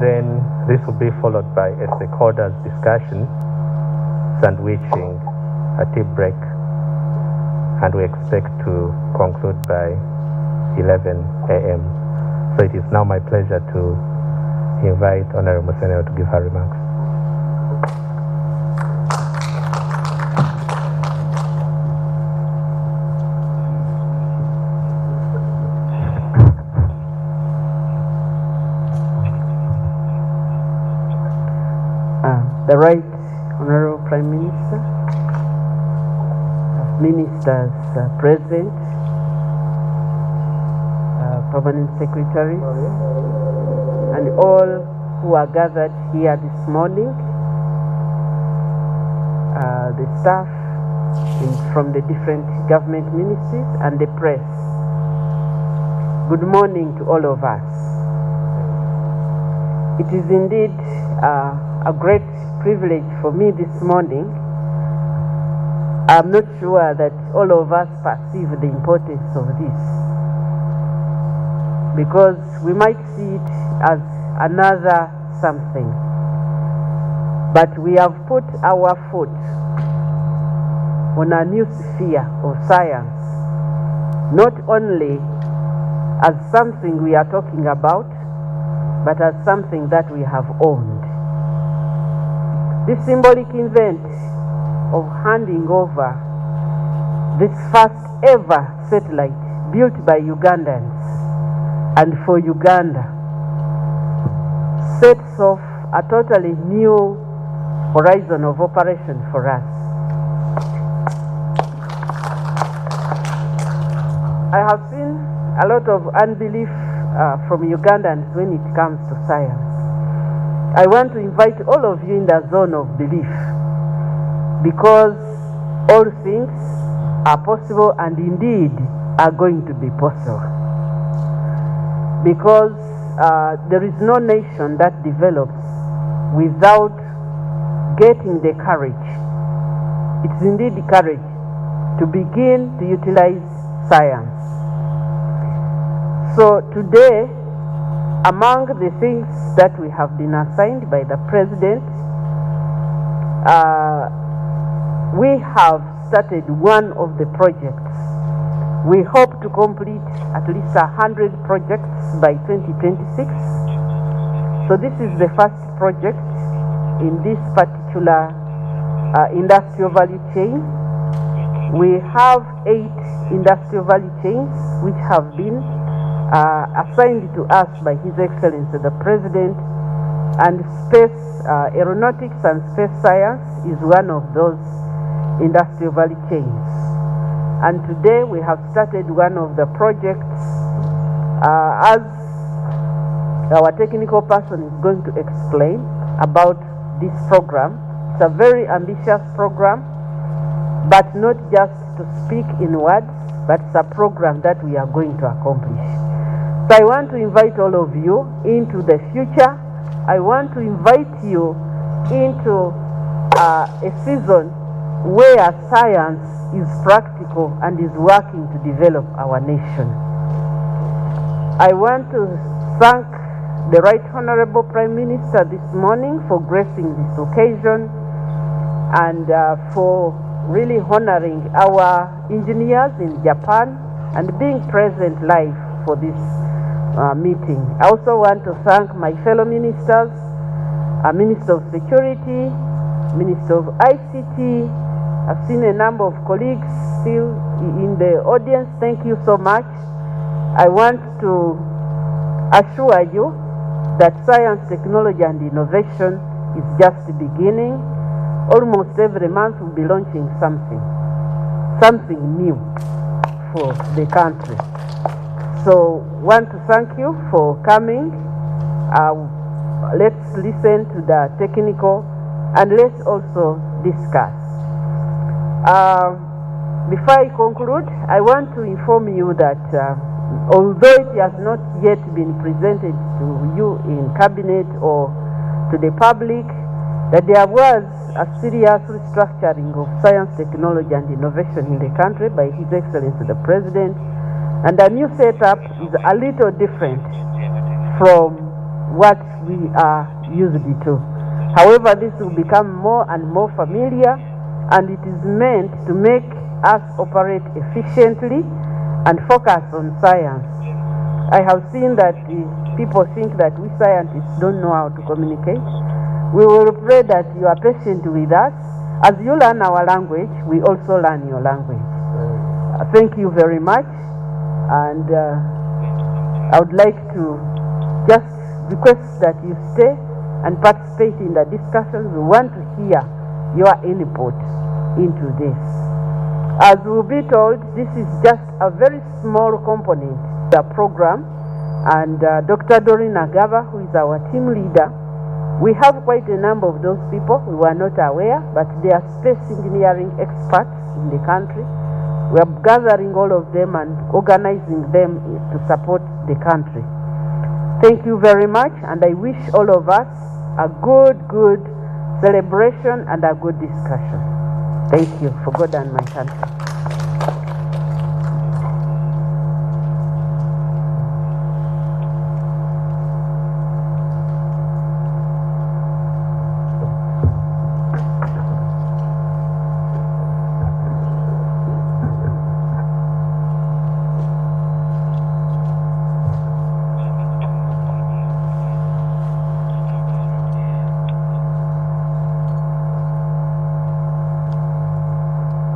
Then this will be followed by a stakeholders discussion, sandwiching a tea break, and we expect to conclude by 11 a.m. So it is now my pleasure to invite Honorable Senator to give her remarks. The Right Honorable Prime Minister, ministers present, permanent secretaries, and all who are gathered here this morning, the staff from the different government ministries, and the press. Good morning to all of us. It is indeed a great privilege for me this morning. I'm not sure that all of us perceive the importance of this, because we might see it as another something, but we have put our foot on a new sphere of science, not only as something we are talking about, but as something that we have owned. This symbolic event of handing over this first ever satellite built by Ugandans and for Uganda sets off a totally new horizon of operation for us. I have seen a lot of unbelief from Ugandans when it comes to science. I want to invite all of you in the zone of belief, because all things are possible and indeed are going to be possible. Because there is no nation that develops without getting the courage. It's indeed the courage to begin to utilize science. So today, among the things that we have been assigned by the President, we have started one of the projects. We hope to complete at least 100 projects by 2026. So this is the first project in this particular industrial value chain. We have 8 industrial value chains which have been assigned to us by His Excellency the President, and space aeronautics and space science is one of those industrial value chains. And today we have started one of the projects, as our technical person is going to explain about this program. It's a very ambitious program, but not just to speak in words, but it's a program that we are going to accomplish. So I want to invite all of you into the future. I want to invite you into a season where science is practical and is working to develop our nation. I want to thank the Right Honorable Prime Minister this morning for gracing this occasion and for really honoring our engineers in Japan and being present live for this meeting. I also want to thank my fellow ministers, Minister of Security, Minister of ICT. I've seen a number of colleagues still in the audience. Thank you so much. I want to assure you that science, technology, and innovation is just beginning. Almost every month we'll be launching something new for the country. So want to thank you for coming. Let's listen to the technical and let's also discuss. before I conclude, I want to inform you that although it has not yet been presented to you in cabinet or to the public, that there was a serious restructuring of science, technology, and innovation in the country by His Excellency the President, and the new setup is a little different from what we are used to. However, this will become more and more familiar, and it is meant to make us operate efficiently and focus on science. I have seen that people think that we scientists don't know how to communicate. We will pray that you are patient with us. As you learn our language, we also learn your language. Thank you very much, and I would like to just request that you stay and participate in the discussions. We want to hear your input into this. As we'll be told, this is just a very small component of the program, and Dr. Doreen Agaba, who is our team leader, we have quite a number of those people. We were not aware, but they are space engineering experts in the country. We are gathering all of them and organizing them to support the country. Thank you very much, and I wish all of us a good celebration and a good discussion. Thank you for God and my country.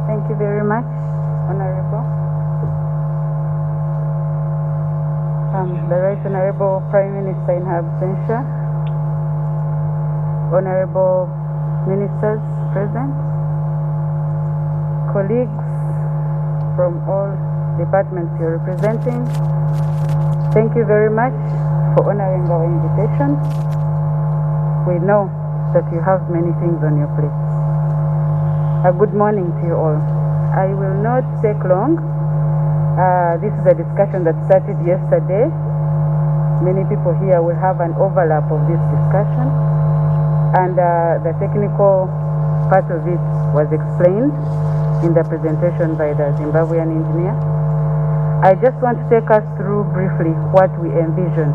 Thank you very much, Honorable. The Right Honorable Prime Minister in her absentia, Honorable Ministers present, colleagues from all departments you're representing, thank you very much for honoring our invitation. We know that you have many things on your plate. A good morning to you all. I will not take long. This is a discussion that started yesterday. Many people here will have an overlap of this discussion, and the technical part of it was explained in the presentation by the Zimbabwean engineer. I just want to take us through briefly what we envision,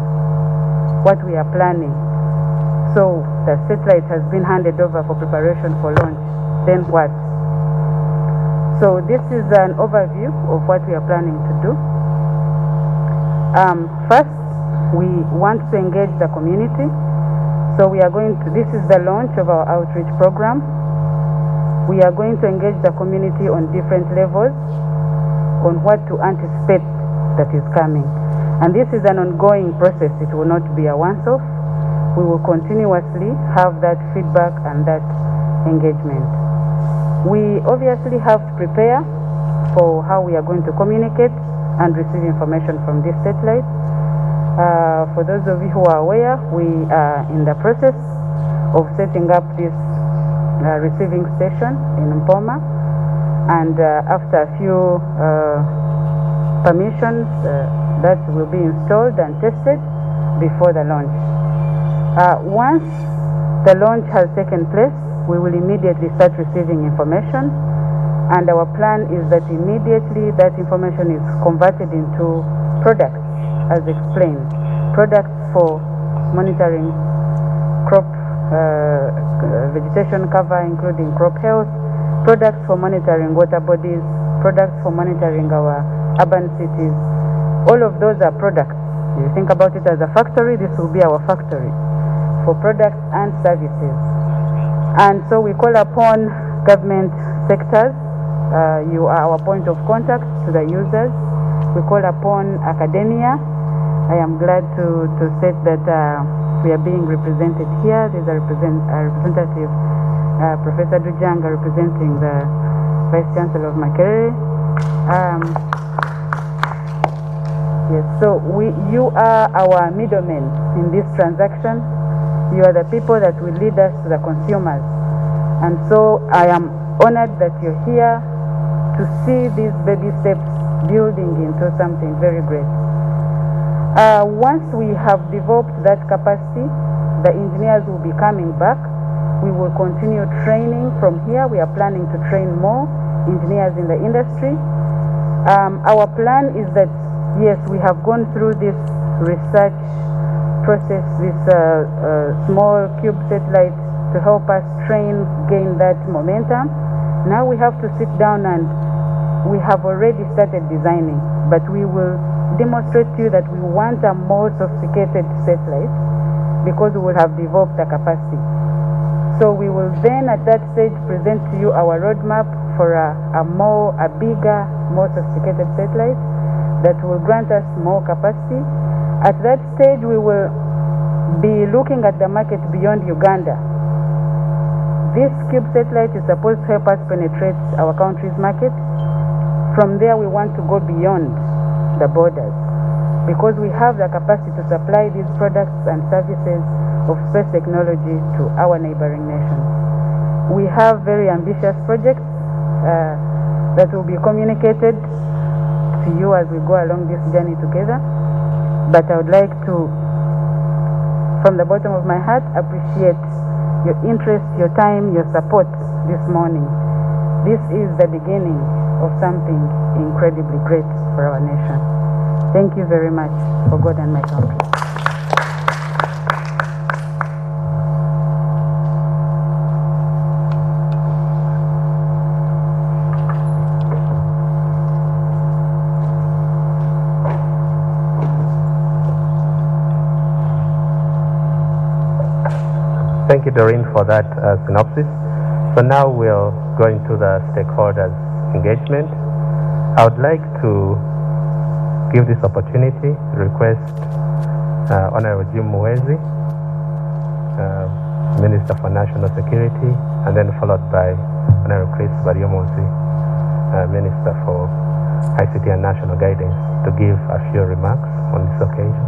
what we are planning. So the satellite has been handed over for preparation for launch. Then what? So this is an overview of what we are planning to do. First, we want to engage the community. So we are going to, this is the launch of our outreach program. We are going to engage the community on different levels on what to anticipate that is coming. And this is an ongoing process. It will not be a once-off. We will continuously have that feedback and that engagement. We obviously have to prepare for how we are going to communicate and receive information from this satellite. For those of you who are aware, we are in the process of setting up this receiving station in Mpoma, and after a few permissions, that will be installed and tested before the launch. Once the launch has taken place, we will immediately start receiving information, and our plan is that immediately that information is converted into products, as explained. Products for monitoring crop vegetation cover, including crop health, products for monitoring water bodies, products for monitoring our urban cities. All of those are products. If you think about it as a factory, this will be our factory for products and services. And so we call upon government sectors. You are our point of contact to the users. We call upon academia. I am glad to state that we are being represented here. There's a representative, Professor Dujanga, representing the Vice Chancellor of Makerere. Yes, so you are our middlemen in this transaction. You are the people that will lead us to the consumers. And so I am honored that you're here to see these baby steps building into something very great. Once we have developed that capacity, the engineers will be coming back. We will continue training from here. We are planning to train more engineers in the industry. Our plan is that, yes, we have gone through this research process, this small cube satellite to help us train, gain that momentum. Now we have to sit down, and we have already started designing, but we will demonstrate to you that we want a more sophisticated satellite because we will have developed the capacity. So we will then at that stage present to you our roadmap for a bigger, more sophisticated satellite that will grant us more capacity. At that stage, we will be looking at the market beyond Uganda. This cube satellite is supposed to help us penetrate our country's market. From there, we want to go beyond the borders because we have the capacity to supply these products and services of space technology to our neighboring nations. We have very ambitious projects that will be communicated to you as we go along this journey together. But I would like to, from the bottom of my heart, appreciate your interest, your time, your support this morning. This is the beginning of something incredibly great for our nation. Thank you very much for God and my country. Thank you, Doreen, for that synopsis. So now we'll go into the stakeholders engagement. I would like to give this opportunity, request Honorable Jim Muhwezi, Minister for National Security, and then followed by Honorable Chris Baryomunsi, Minister for ICT and National Guidance, to give a few remarks on this occasion.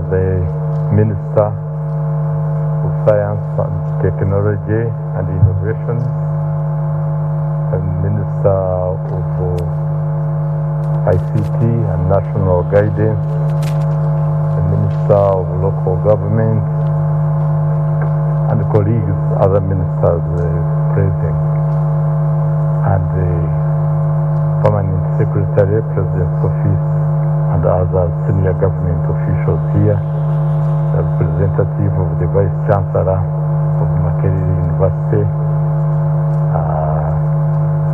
The Minister of Science and Technology and Innovation, the Minister of ICT and National Guidance, the Minister of Local Government, and colleagues, other ministers present, and the Permanent Secretary, President's Office, and other senior government officials here, the representative of the Vice Chancellor of Makerere University,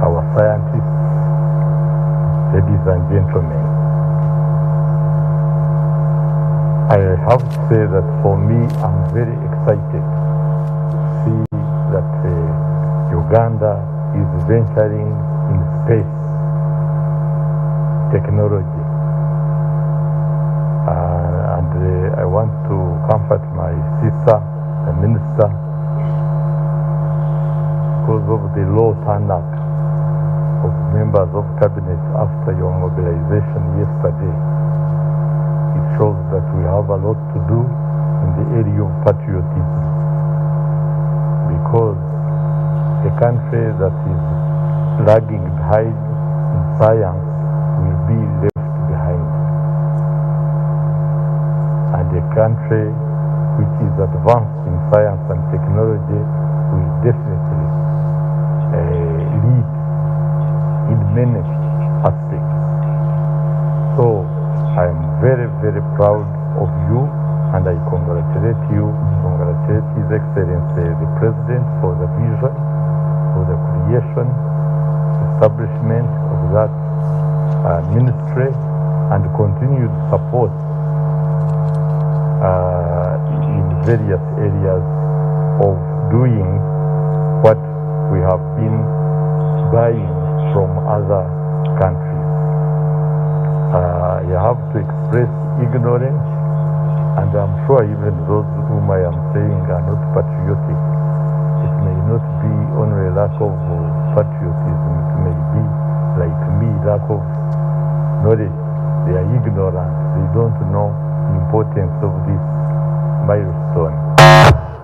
our scientists, ladies and gentlemen. I have to say that for me, I'm very excited to see that Uganda is venturing in space technology. I want to comfort my sister, the minister, because of the low turnout of members of cabinet after your mobilization yesterday. It shows that we have a lot to do in the area of patriotism, because a country that is lagging behind in science will be left behind. And a country which is advanced in science and technology will definitely lead in many aspects. So I am very, very proud of you, and I congratulate you, congratulate His Excellency the President for the vision, for the creation, establishment of that ministry, and continued support in various areas of doing what we have been buying from other countries. You have to express ignorance, and I'm sure even those whom I am saying are not patriotic. It may not be only lack of patriotism, it may be like me, lack of knowledge. They are ignorant, they don't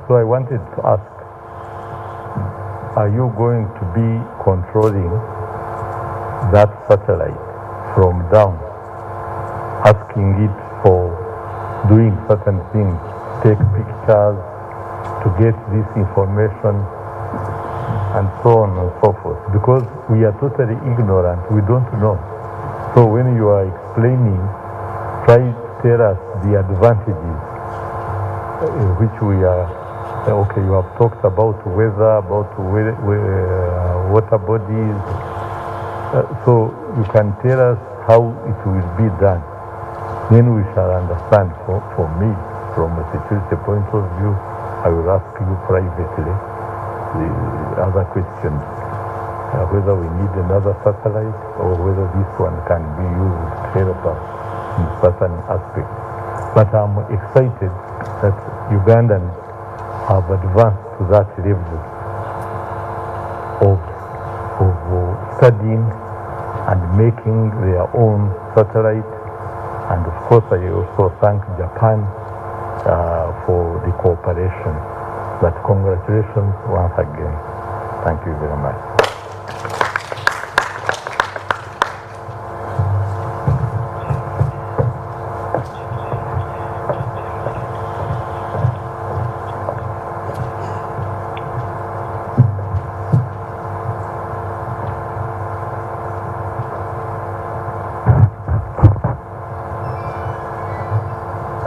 So I wanted to ask, are you going to be controlling that satellite from down, asking it for doing certain things, take pictures to get this information, and so on and so forth? Because we are totally ignorant, we don't know. So when you are explaining, try to tell us the advantages which we are, okay, you have talked about weather, about water bodies, so you can tell us how it will be done. Then we shall understand. For me, from a security point of view, I will ask you privately the other questions, whether we need another satellite or whether this one can be used to help us in certain aspects. But I'm excited that Ugandans have advanced to that level of studying and making their own satellite. And of course, I also thank Japan for the cooperation. But congratulations once again. Thank you very much.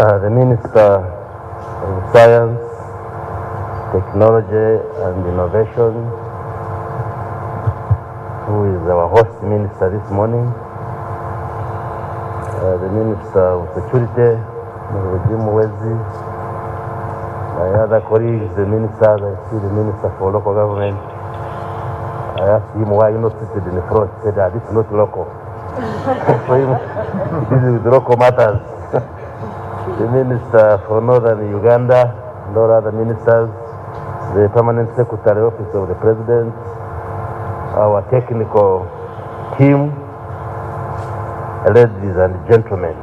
The Minister of Science, Technology and Innovation, who is our host minister this morning, the Minister of Security, Jim Wezi, my other colleagues, the ministers, I see the Minister for Local Government. I asked him why you not seated in the front. He said, this is not local. For him, this is with local matters. The Minister for Northern Uganda, and all other ministers, the Permanent Secretary Office of the President, our technical team, ladies and gentlemen.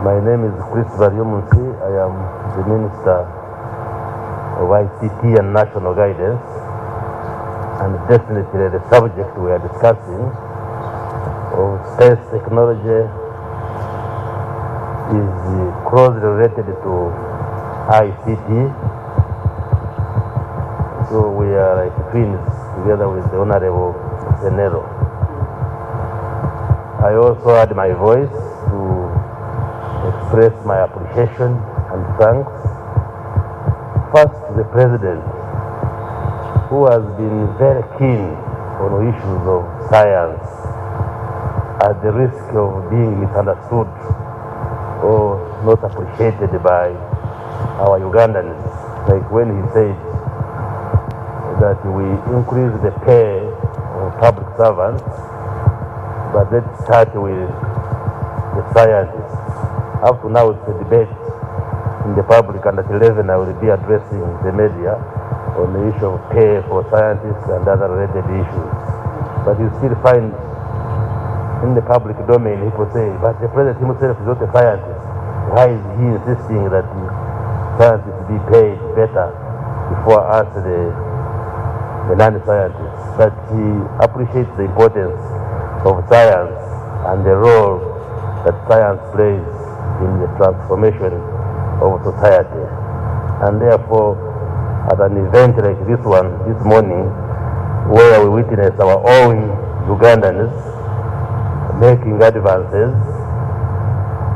My name is Chris Baryomunsi. I am the Minister of ICT and National Guidance, and definitely the subject we are discussing of space technology is closely related to ICT. So we are like twins together with the Honorable Senero. I also add my voice to express my appreciation and thanks first to the President, who has been very keen on issues of science at the risk of being misunderstood or not appreciated by our Ugandans. Like when he said that we increase the pay of public servants, but let's start with the scientists. Up to now it's a debate in the public, and at 11 I will be addressing the media on the issue of pay for scientists and other related issues. But you still find in the public domain, people say, but the President himself is not a scientist. Why is he insisting that the scientists be paid better before us, the non-scientists? But he appreciates the importance of science and the role that science plays in the transformation of society. And therefore, at an event like this one, this morning, where we witness our own Ugandans making advances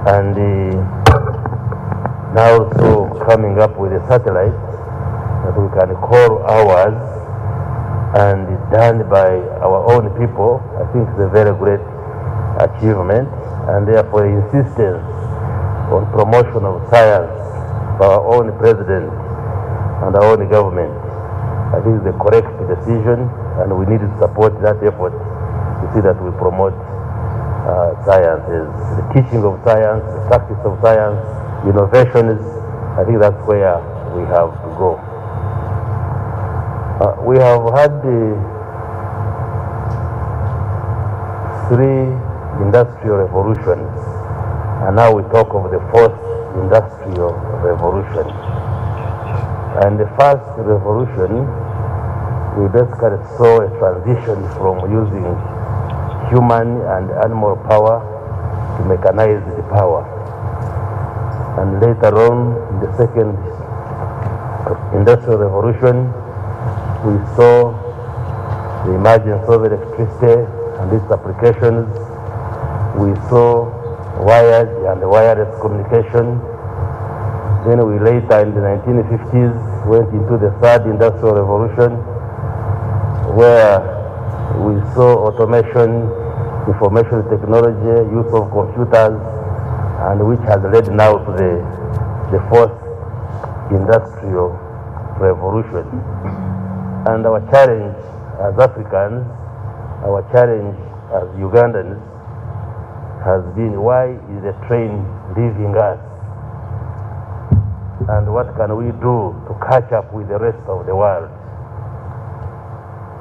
and now also coming up with a satellite that we can call ours and done by our own people, I think it's a very great achievement, and therefore insistence on promotion of science by our own President and our own government, I think is the correct decision, and we need to support that effort to see that we promote sciences, the teaching of science, the practice of science, innovations. I think that's where we have to go. We have had the 3 industrial revolutions, and now we talk of the 4th industrial revolution. And the first revolution, we basically saw a transition from using human and animal power to mechanized power. And later on, in the second industrial revolution, we saw the emergence of electricity and its applications. We saw wired and wireless communication. Then we later, in the 1950s, went into the third industrial revolution, where we saw automation, information technology, use of computers, and which has led now to the fourth industrial revolution. And our challenge as Africans, our challenge as Ugandans, has been, why is the train leaving us? And what can we do to catch up with the rest of the world?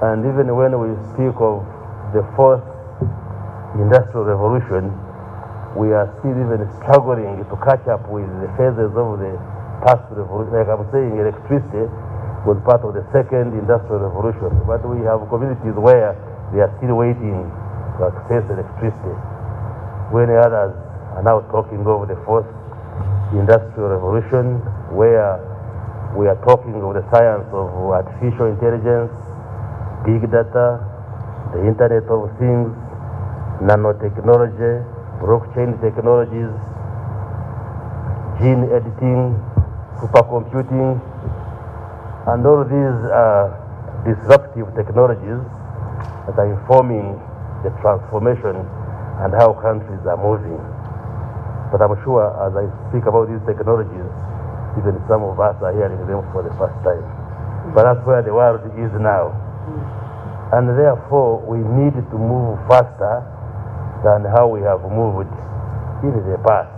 And even when we speak of the fourth industrial revolution, we are still even struggling to catch up with the phases of the past revolution. Like I'm saying, electricity was part of the second industrial revolution, but we have communities where they are still waiting to access electricity, when others are now talking of the fourth industrial revolution, where we are talking of the science of artificial intelligence, big data, the Internet of Things, nanotechnology, blockchain technologies, gene editing, supercomputing, and all these are disruptive technologies that are informing the transformation and how countries are moving. But I'm sure as I speak about these technologies, even some of us are hearing them for the first time. But that's where the world is now. And therefore, we need to move faster than how we have moved in the past.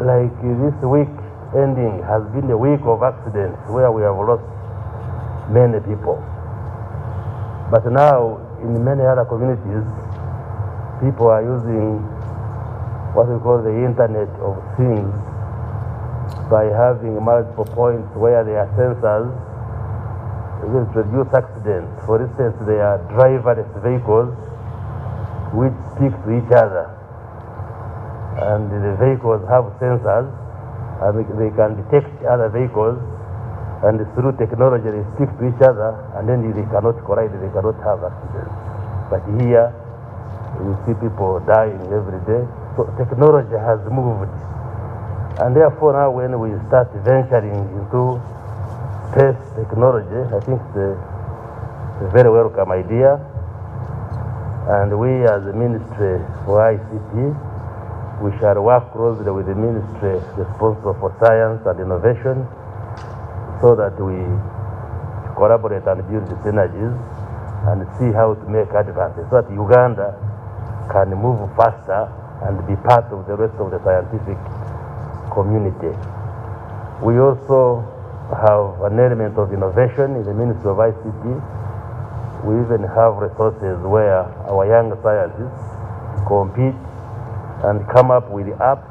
Like this week ending has been a week of accidents where we have lost many people. But now, in many other communities, people are using what we call the Internet of Things by having multiple points where there are sensors will reduce accidents. For instance, there are driverless vehicles which speak to each other, and the vehicles have sensors and they can detect other vehicles, and through technology they speak to each other, and then they cannot collide, they cannot have accidents. But here you see people dying every day. So technology has moved, and therefore now when we start venturing into space technology, I think it's a very welcome idea. And we as the Ministry for ICT, we shall work closely with the Ministry responsible for science and innovation so that we collaborate and build the synergies and see how to make advances so that Uganda can move faster and be part of the rest of the scientific community. We also have an element of innovation in the Ministry of ICT. We even have resources where our young scientists compete and come up with apps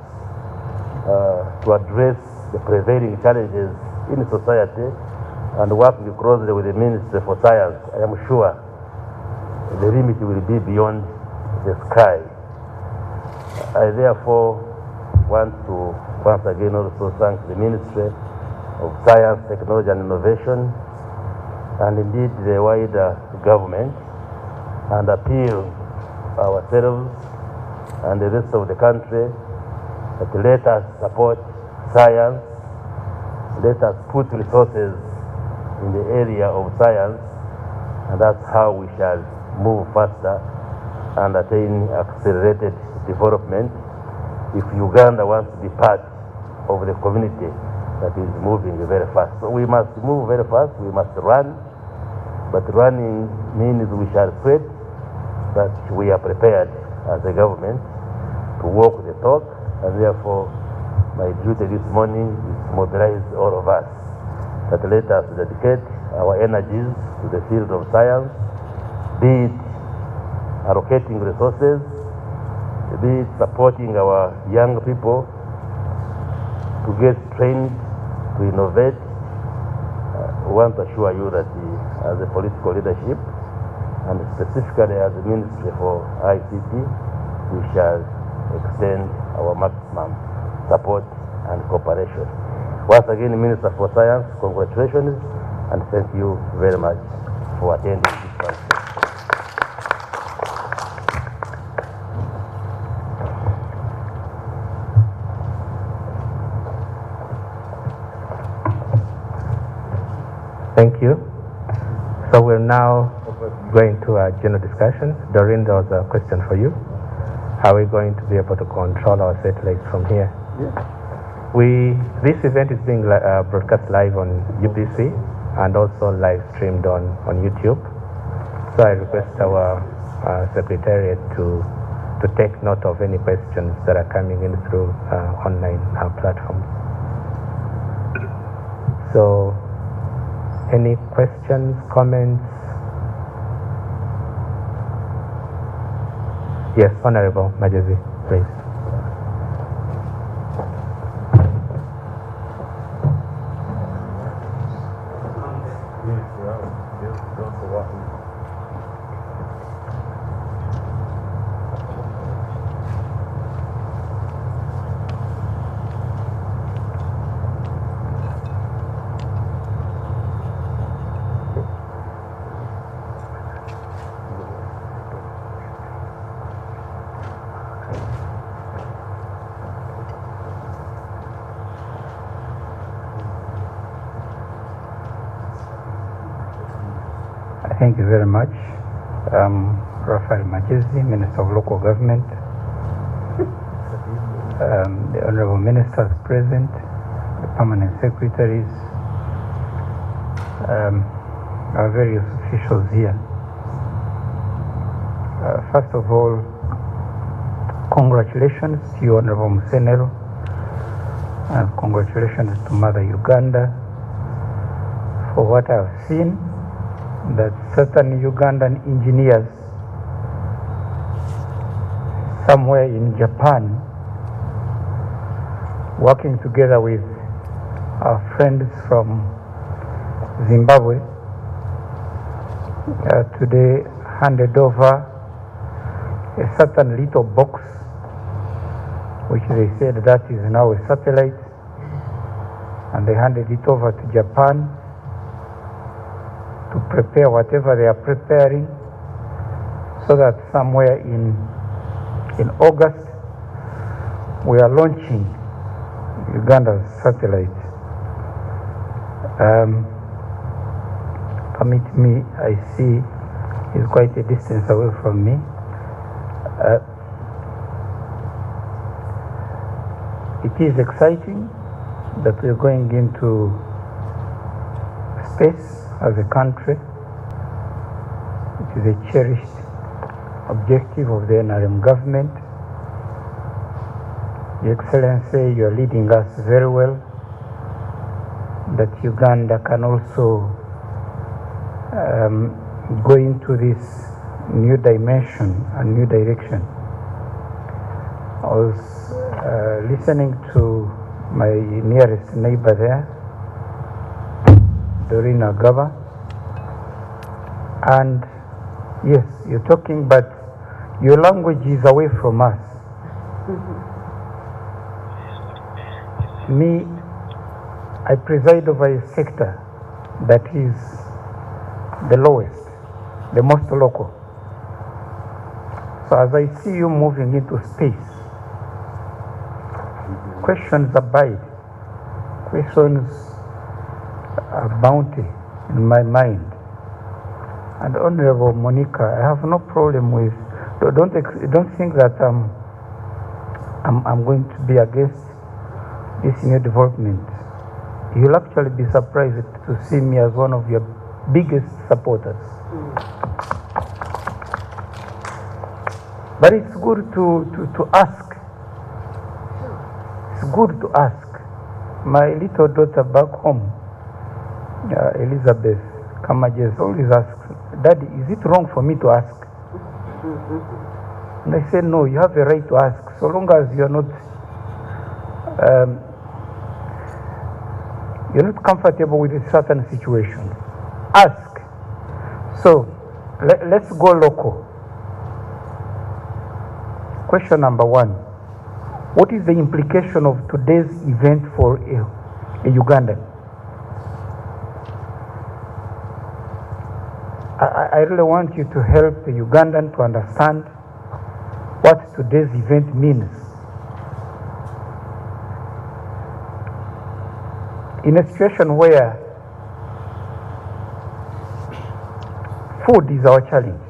to address the prevailing challenges in society, and working closely with the Ministry for Science. I am sure the limit will be beyond the sky. I therefore want to once again also thank the Ministry of Science, Technology and Innovation, and indeed the wider government, and appeal ourselves and the rest of the country that let us support science, let us put resources in the area of science, and that's how we shall move faster and attain accelerated development if Uganda wants to be part of the community that is moving very fast. So we must move very fast, we must run, but running means we shall sweat, but we are prepared as a government to walk the talk, and therefore my duty this morning is to mobilize all of us, that let us dedicate our energies to the field of science, be it allocating resources, be it supporting our young people to get trained, to to innovate. We want to assure you that as a political leadership, and specifically as the Ministry for ICT, we shall extend our maximum support and cooperation. Once again, Minister for Science, congratulations, and thank you very much for attending this conference. Thank you. So we're now going to a general discussion. Doreen, there was a question for you. How are we going to be able to control our satellites from here? This event is being broadcast live on UBC and also live streamed on YouTube. So I request our Secretariat to take note of any questions that are coming in through online platforms. So any questions, comments? Yes, Honorable Majesty, please. Thank you very much. Raphael Majezi, Minister of Local Government. The Honorable Ministers present, the Permanent Secretaries, our various officials here. First of all, congratulations to you, Honorable Musenero, and congratulations to Mother Uganda for what I've seen, that certain Ugandan engineers somewhere in Japan, working together with our friends from Zimbabwe, today handed over a certain little box, which they said that is now a satellite, and they handed it over to Japan to prepare whatever they are preparing, so that somewhere in August we are launching Uganda's satellite. Permit me, I see it's quite a distance away from me. It is exciting that we're going into space as a country. It is a cherished objective of the NRM government. Your Excellency, you are leading us very well, that Uganda can also go into this new dimension and new direction. I was listening to my nearest neighbor there, Doreen Agaba, and yes, you're talking, but your language is away from us. Me, I preside over a sector that is the lowest, the most local. So as I see you moving into space, questions abide, questions are bounty in my mind. And Honorable Monica, I have no problem with, don't think that I'm going to be against this new development. You'll actually be surprised to see me as one of your biggest supporters. But it's good to ask. It's good to ask. My little daughter back home, Elizabeth Kamajes, always asks, Daddy, is it wrong for me to ask? And I said, no, you have a right to ask, so long as you're not you're not comfortable with a certain situation, ask. So let's go local. Question number 1. What is the implication of today's event for a Ugandan? I really want you to help the Ugandan to understand what today's event means. In a situation where food is our challenge,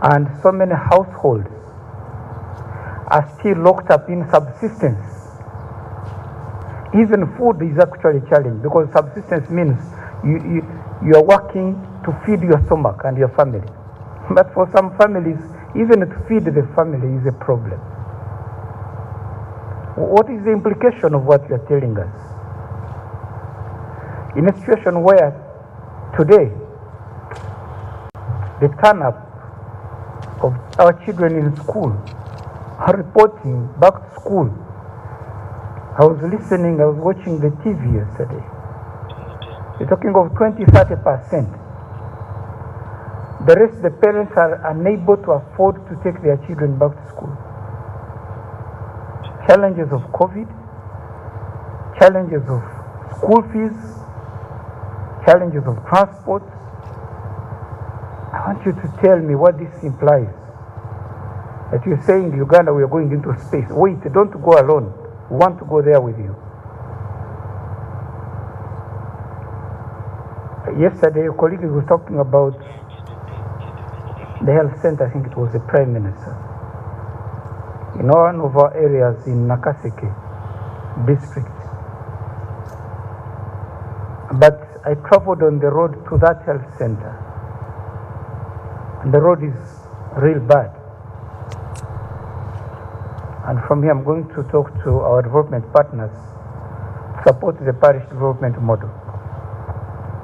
and so many households are still locked up in subsistence. Even food is actually a challenge, because subsistence means you are working to feed your stomach and your family. But for some families, even to feed the family is a problem. What is the implication of what you are telling us? In a situation where today the turn-up of our children in school are reporting back to school. I was watching the TV yesterday. They're talking of 20-30%. The rest, the parents are unable to afford to take their children back to school. Challenges of COVID, challenges of school fees, challenges of transport. I want you to tell me what this implies. That you're saying, Uganda, we are going into space. Wait, don't go alone. We want to go there with you. Yesterday, a colleague was talking about the health center. I think it was the Prime Minister. In one of our areas in Nakaseke district. But I traveled on the road to that health center. And the road is real bad. And from here I'm going to talk to our development partners to support the parish development model.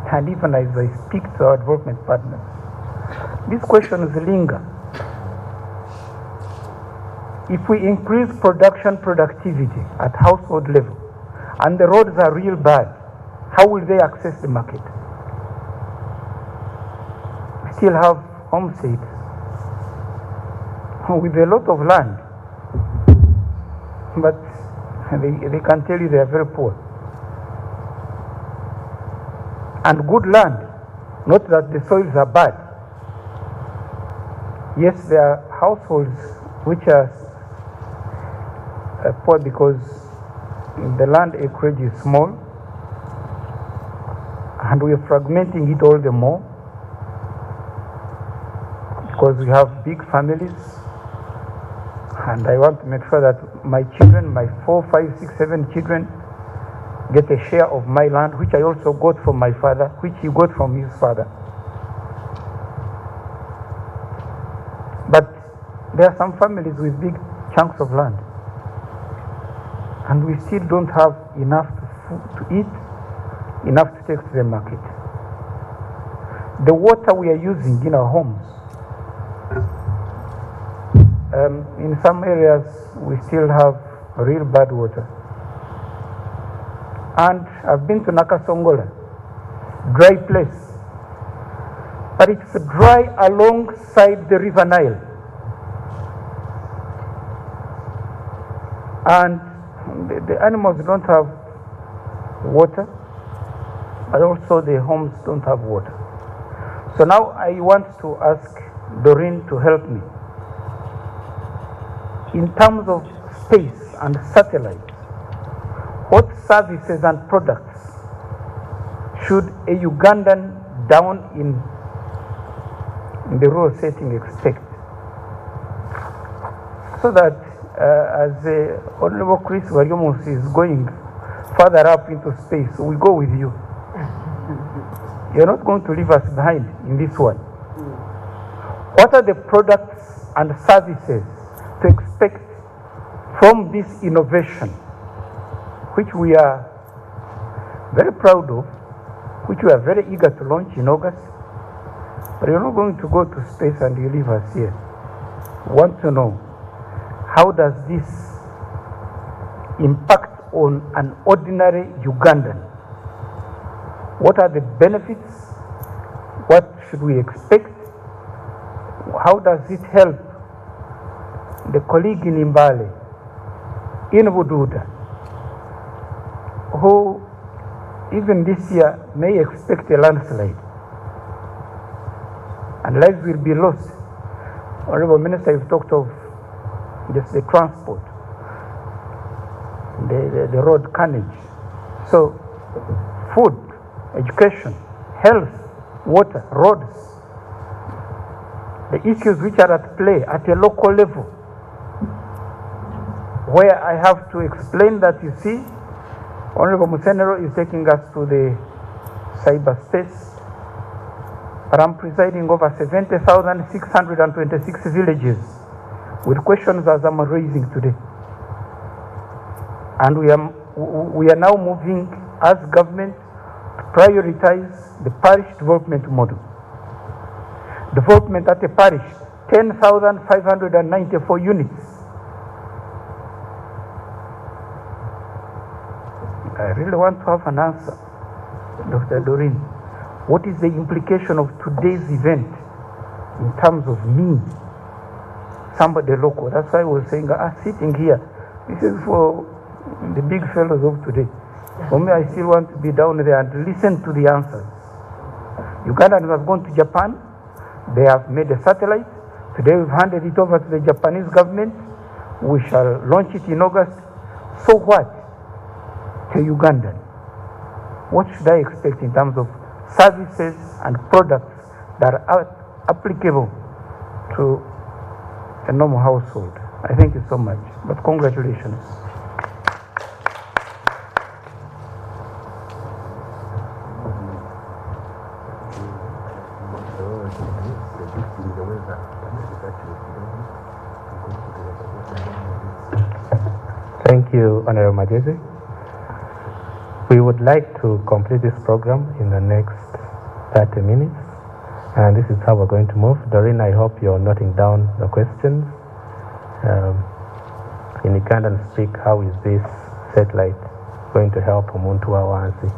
And even as I speak to our development partners, these questions linger. If we increase productivity at household level, and the roads are real bad, how will they access the market? We still have homesteads with a lot of land, but they can tell you they are very poor. And good land, not that the soils are bad. Yes, there are households which are poor because the land acreage is small, and we are fragmenting it all the more because we have big families, and I want to make sure that my children, my 4, 5, 6, 7 children, get a share of my land, which I also got from my father, which he got from his father. But there are some families with big chunks of land, and we still don't have enough to eat, enough to take to the market. The water we are using in our homes, in some areas we still have real bad water. And I've been to Nakasongola, dry place, but it's dry alongside the River Nile. And the animals don't have water, but also the homes don't have water. So now I want to ask Doreen to help me. In terms of space and satellite, what services and products should a Ugandan down in the rural setting expect? So that as the Honorable Chris Wariomus is going further up into space, we go with you. You're not going to leave us behind in this one. What are the products and services to expect from this innovation, which we are very proud of, which we are very eager to launch in August? But you're not going to go to space and you leave us here. We want to know, how does this impact on an ordinary Ugandan. What are the benefits? What should we expect? How does it help the colleague in Mbale, in Bududa, who even this year may expect a landslide and lives will be lost? Honorable Minister, you've talked of just the transport, the road carnage. So, food, education, health, water, roads, the issues which are at play at a local level, where I have to explain that, you see, Honorable Musenero is taking us to the cyberspace, but I'm presiding over 70,626 villages with questions as I'm raising today. And we are now moving as government to prioritize the parish development model. Development at a parish, 10,594 units. I really want to have an answer, Dr. Doreen. What is the implication of today's event in terms of me, somebody local? That's why I was saying, sitting here, this is for the big fellows of today. For me, I still want to be down there and listen to the answers. Ugandans have gone to Japan. They have made a satellite. Today we've handed it over to the Japanese government. We shall launch it in August. So what? To Ugandan. What should I expect in terms of services and products that are applicable to a normal household? I thank you so much, but congratulations. Thank you, Honorable Majezi. We would like to complete this program in the next 30 minutes, and this is how we're going to move. Doreen, I hope you're noting down the questions. In Ugandan speak, how is this satellite going to help Umuntu Awansi?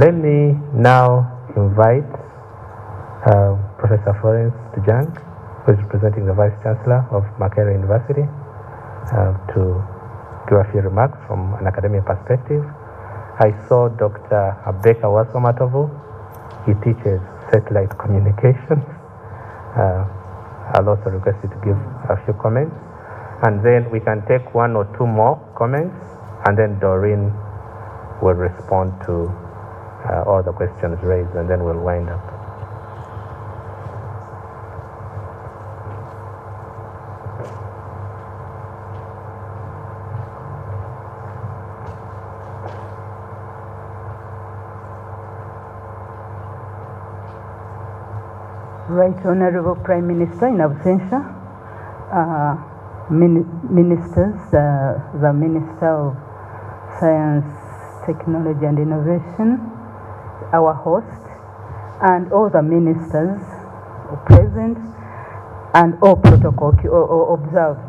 Let me now invite Professor Florence Tujang, who is representing the Vice Chancellor of Makerere University, to give a few remarks from an academic perspective. I saw Dr. Abeka Wasomatovu. He teaches satellite communications. I'll also request you to give a few comments. And then we can take one or two more comments, and then Doreen will respond to all the questions raised, and then we'll wind up. Right Honorable Prime Minister in absentia, ministers, the Minister of Science, Technology and Innovation, our host, and all the ministers present, and all protocol observed.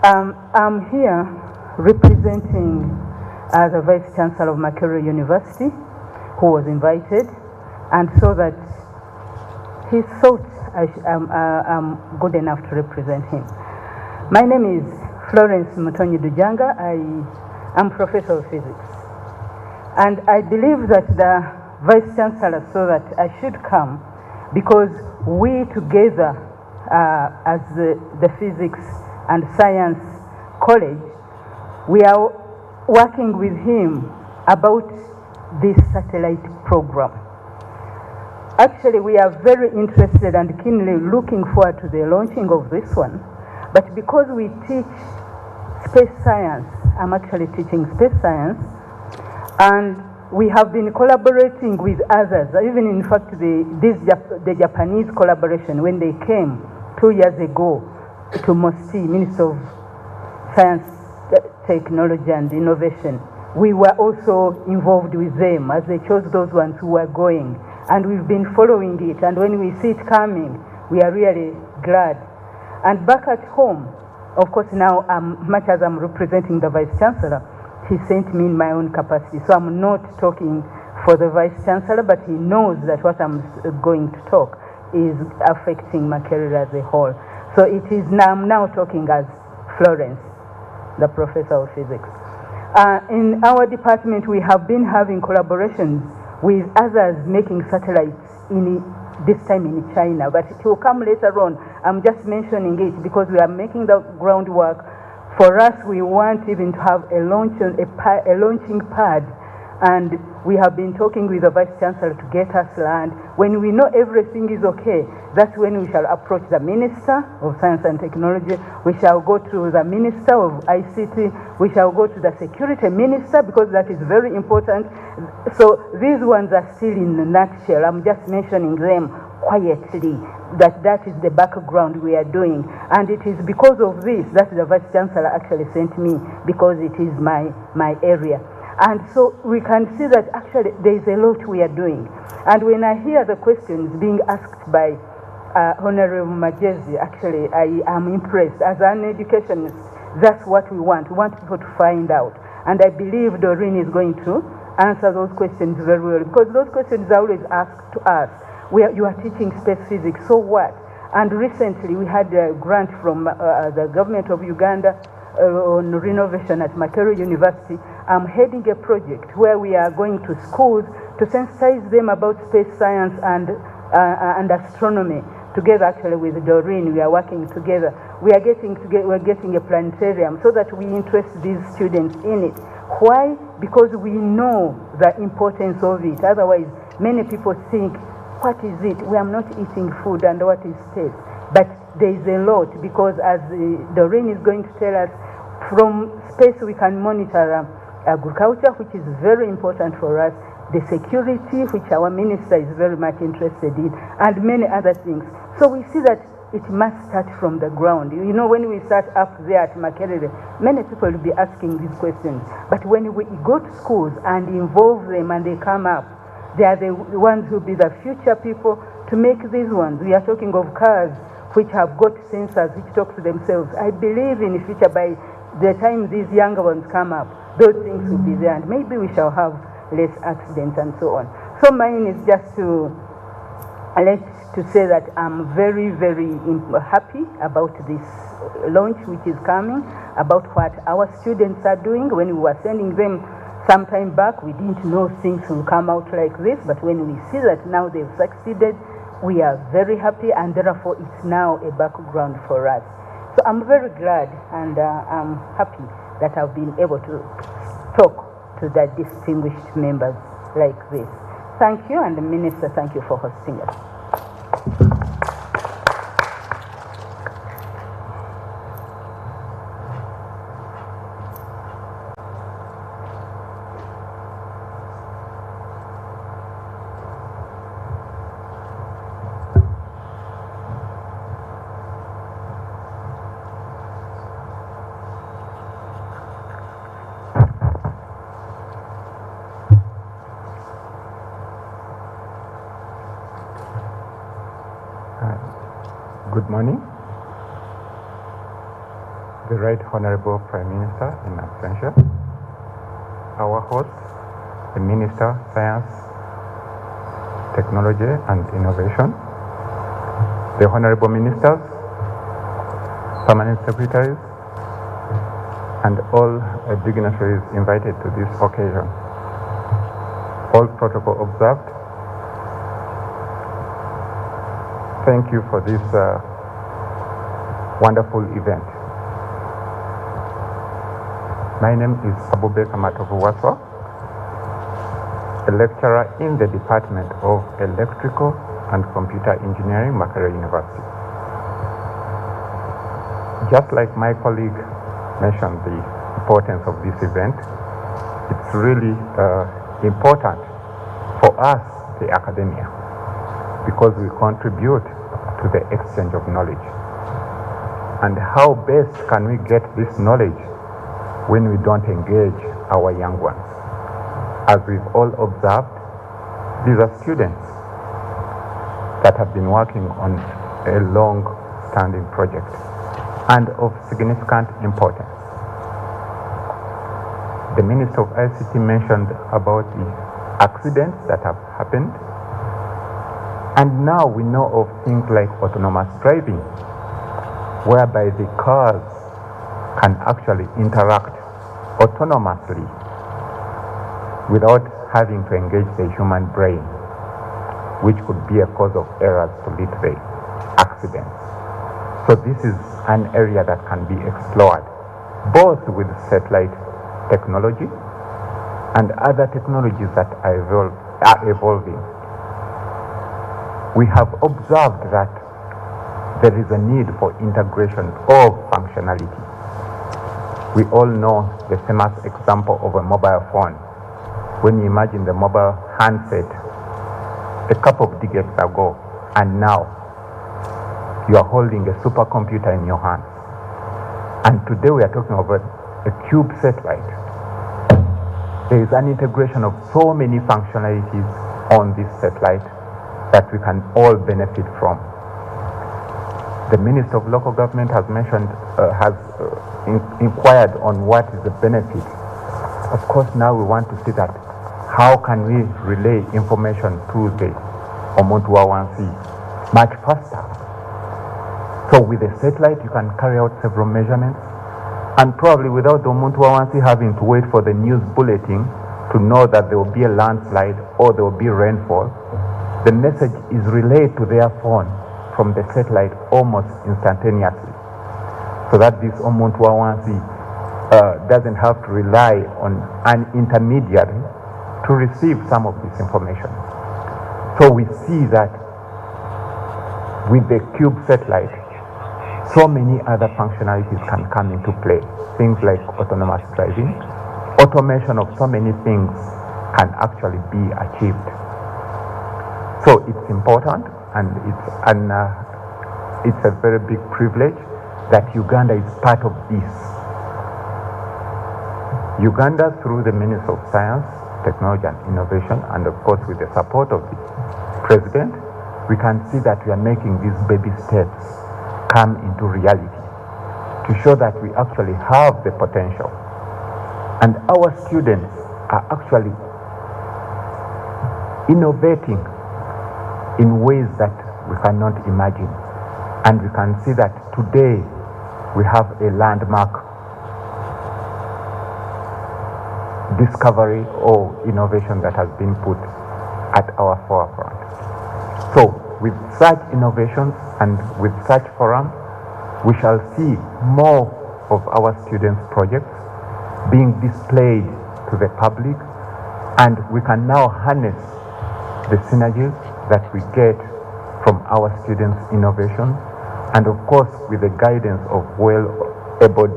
I'm here representing the Vice Chancellor of Makerere University, who was invited, and so that he thought I'm good enough to represent him. My name is Florence Mutonyi Dujanga. I am Professor of Physics. And I believe that the Vice Chancellor saw that I should come because we together as the Physics and Science College, we are working with him about this satellite program. Actually, we are very interested and keenly looking forward to the launching of this one. But because we teach space science, I'm actually teaching space science, and we have been collaborating with others. Even in fact, the Japanese collaboration, when they came 2 years ago to MOSTI, Minister of Science, Technology and Innovation, we were also involved with them as they chose those ones who were going. And we've been following it, and when we see it coming, we are really glad. And back at home, of course, now, much as I'm representing the Vice Chancellor, he sent me in my own capacity. So I'm not talking for the Vice Chancellor, but he knows that what I'm going to talk is affecting Makerere as a whole. So it is now, I'm now talking as Florence, the Professor of Physics. In our department, we have been having collaborations with others making satellites this time in China, but it will come later on. I'm just mentioning it because we are making the groundwork. For us, we want even to have a launching pad, and we have been talking with the Vice Chancellor to get us land. When we know everything is okay, that's when we shall approach the Minister of Science and Technology. We shall go to the Minister of ICT. We shall go to the Security Minister, because that is very important. So these ones are still in a nutshell. I'm just mentioning them quietly, that is the background we are doing. And it is because of this that the Vice Chancellor actually sent me, because it is my area. And so we can see that actually there is a lot we are doing. And when I hear the questions being asked by Honorable Majezi, actually I am impressed. As an educationist, that's what we want. We want people to find out. And I believe Doreen is going to answer those questions very well, because those questions are always asked to us. You are teaching space physics, so what? And recently we had a grant from the government of Uganda on renovation at Makerere University. I'm heading a project where we are going to schools to sensitize them about space science and astronomy. Together, actually, with Doreen, we are working together. We're getting a planetarium so that we interest these students in it. Why? Because we know the importance of it. Otherwise, many people think, what is it? We are not eating food, and what is space? But there is a lot, because as Doreen is going to tell us, from space we can monitor agriculture, which is very important for us, the security, which our minister is very much interested in, and many other things. So we see that it must start from the ground. You know, when we start up there at Makerere, many people will be asking these questions. But when we go to schools and involve them and they come up, they are the ones who will be the future people to make these ones. We are talking of cars which have got sensors which talk to themselves. I believe in the future, by the time these younger ones come up, those things will be there, and maybe we shall have less accidents and so on. So mine is just to say that I'm very, very happy about this launch which is coming, about what our students are doing. When we were sending them some time back, we didn't know things will come out like this, but when we see that now they've succeeded, we are very happy, and therefore it's now a background for us. So I'm very glad, and I'm happy that I've been able to talk to the distinguished members like this. Thank you, and the Minister, thank you for hosting us. Good morning. The Right Honorable Prime Minister in absentia, our host, the Minister, Science, Technology and Innovation, the Honorable Ministers, Permanent Secretaries, and all dignitaries invited to this occasion. All protocol observed. Thank you for this wonderful event. My name is Abubakar Matovu-Waswa, a lecturer in the Department of Electrical and Computer Engineering, Makerere University. Just like my colleague mentioned the importance of this event, it's really important for us, the academia, because we contribute to the exchange of knowledge. And how best can we get this knowledge when we don't engage our young ones? As we've all observed, these are students that have been working on a long-standing project. and of significant importance. The Minister of ICT mentioned about the accidents that have happened, and now we know of things like autonomous driving, whereby the cars can actually interact autonomously without having to engage the human brain, which could be a cause of errors to lead to the accidents. So this is an area that can be explored, both with satellite technology and other technologies that are evolving. We have observed that there is a need for integration of functionality. We all know the famous example of a mobile phone. When you imagine the mobile handset a couple of decades ago, and now you are holding a supercomputer in your hand. And today we are talking about a cube satellite. There is an integration of so many functionalities on this satellite that we can all benefit from. The Minister of Local Government has mentioned, inquired on what is the benefit. Of course, now we want to see that how can we relay information to the Omuntu Wawansi much faster. So with a satellite, you can carry out several measurements, and probably without the Omuntu Wawansi having to wait for the news bulletin to know that there will be a landslide or there will be rainfall, the message is relayed to their phone from the satellite almost instantaneously, so that this Omuntu Wawansi doesn't have to rely on an intermediary to receive some of this information. So we see that with the cube satellite, so many other functionalities can come into play. Things like autonomous driving, automation of so many things can actually be achieved. So it's important, and it's a very big privilege that Uganda is part of this. Uganda, through the Ministry of Science, Technology and Innovation, and of course with the support of the President, we can see that we are making these baby steps come into reality to show that we actually have the potential. And our students are actually innovating in ways that we cannot imagine. And we can see that today we have a landmark discovery or innovation that has been put at our forefront. So with such innovations and with such forum, we shall see more of our students' projects being displayed to the public, and we can now harness the synergies that we get from our students' innovation, and of course with the guidance of well-able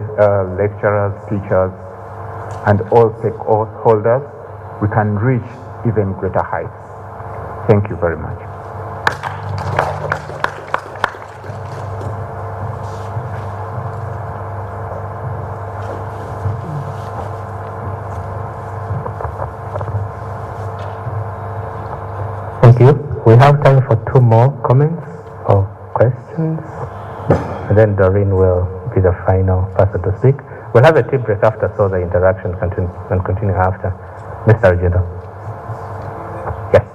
lecturers, teachers, and all stakeholders, we can reach even greater heights. Thank you very much. Thank you. We have time for 2 more comments or questions, and then Doreen will be the final person to speak. We'll have a tea break after, so the interaction can continue after. Mr. Rugendo. Yes.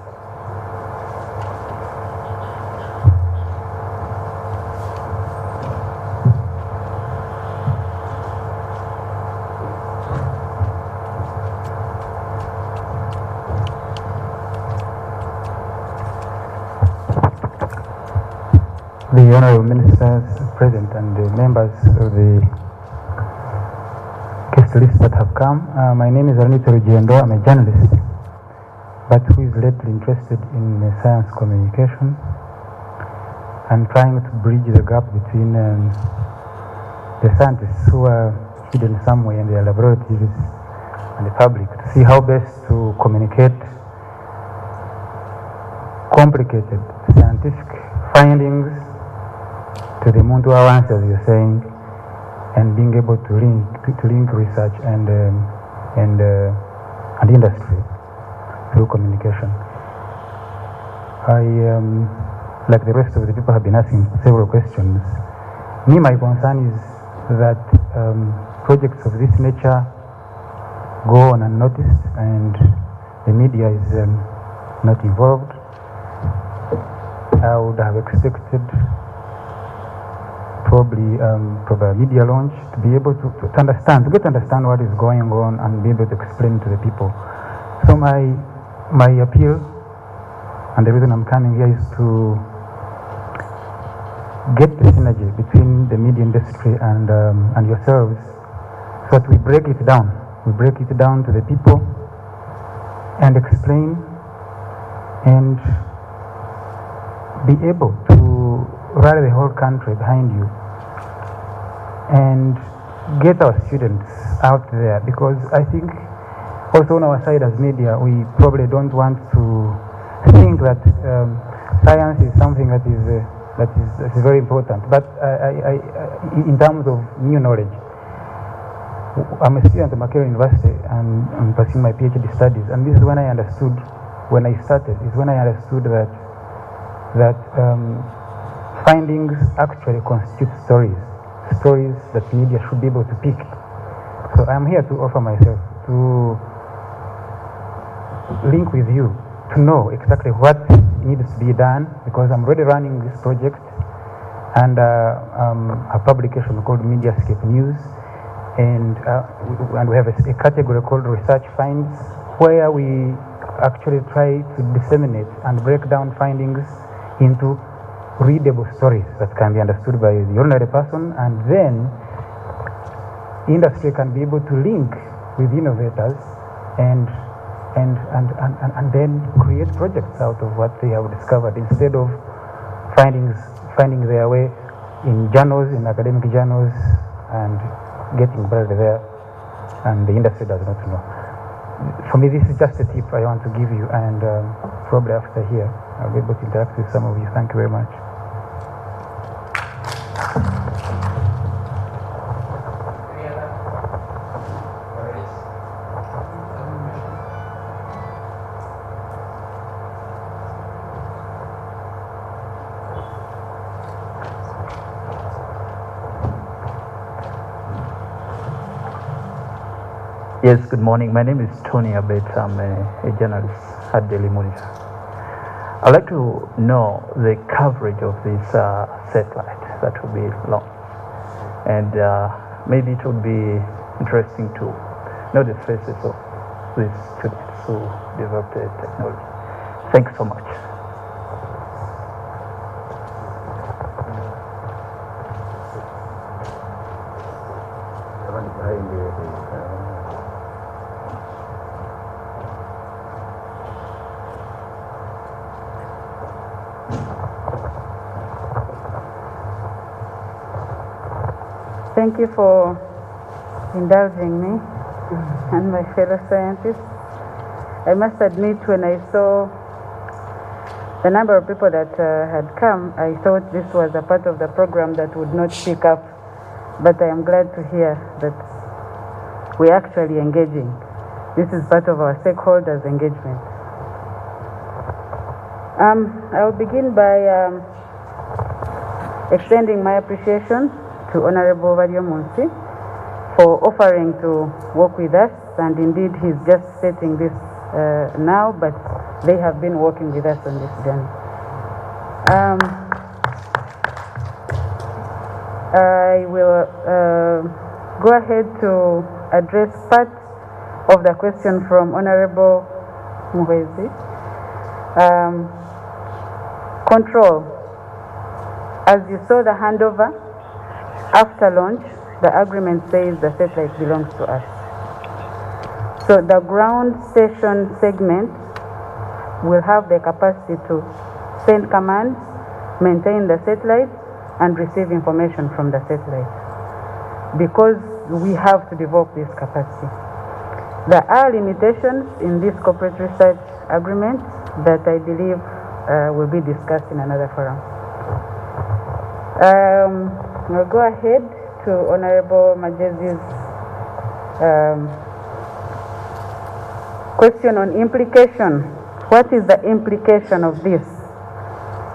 The Honorable Ministers, President, and the members of the guest list that have come. My name is Handover. I'm a journalist, but who is lately interested in science communication. I'm trying to bridge the gap between the scientists who are hidden somewhere in their laboratories and the public, to see how best to communicate complicated scientific findings to the Muntu Wawansi, as you're saying, and being able to link research and industry through communication. I, like the rest of the people, have been asking several questions. my concern is that projects of this nature go on unnoticed and the media is not involved. I would have expected probably a media launch to be able to understand what is going on and be able to explain to the people. So my appeal, and the reason I'm coming here, is to get the synergy between the media industry and yourselves, so that we break it down. We break it down to the people and explain and be able to rally the whole country behind you and get our students out there, because I think also on our side as media, we probably don't want to think that science is something that is very important. But in terms of new knowledge, I'm a student at Makerere University and I'm pursuing my PhD studies, and this is when I understood, when I started, is when I understood that findings actually constitute stories that media should be able to pick. So I'm here to offer myself to link with you to know exactly what needs to be done, because I'm already running this project and a publication called Mediascape News, and we have a category called Research Finds, where we actually try to disseminate and break down findings into readable stories that can be understood by the ordinary person, and then industry can be able to link with innovators and then create projects out of what they have discovered, instead of finding their way in journals, in academic journals, and getting buried there, and the industry does not know. For me, this is just a tip I want to give you, and probably after here, I'll be able to interact with some of you. Thank you very much. Yes, good morning. My name is Tony Abetz. I'm a journalist at Daily Monitor. I'd like to know the coverage of this satellite that will be launched. And maybe it would be interesting to know the faces of these students who developed the technology. Thanks so much. Thank you for indulging me and my fellow scientists. I must admit, when I saw the number of people that had come, I thought this was a part of the program that would not pick up, but I am glad to hear that we're actually engaging. This is part of our stakeholders' engagement. I'll begin by extending my appreciation to Honorable Vario Munsi for offering to work with us, and indeed he's just stating this now, but they have been working with us on this journey. I will go ahead to address part of the question from Honorable Muhwezi. Control. As you saw the handover, after launch, the agreement says the satellite belongs to us. So the ground station segment will have the capacity to send commands, maintain the satellite, and receive information from the satellite, because we have to develop this capacity. There are limitations in this corporate research agreement that I believe will be discussed in another forum. We'll go ahead to Honorable Majezi's question on implication. What is the implication of this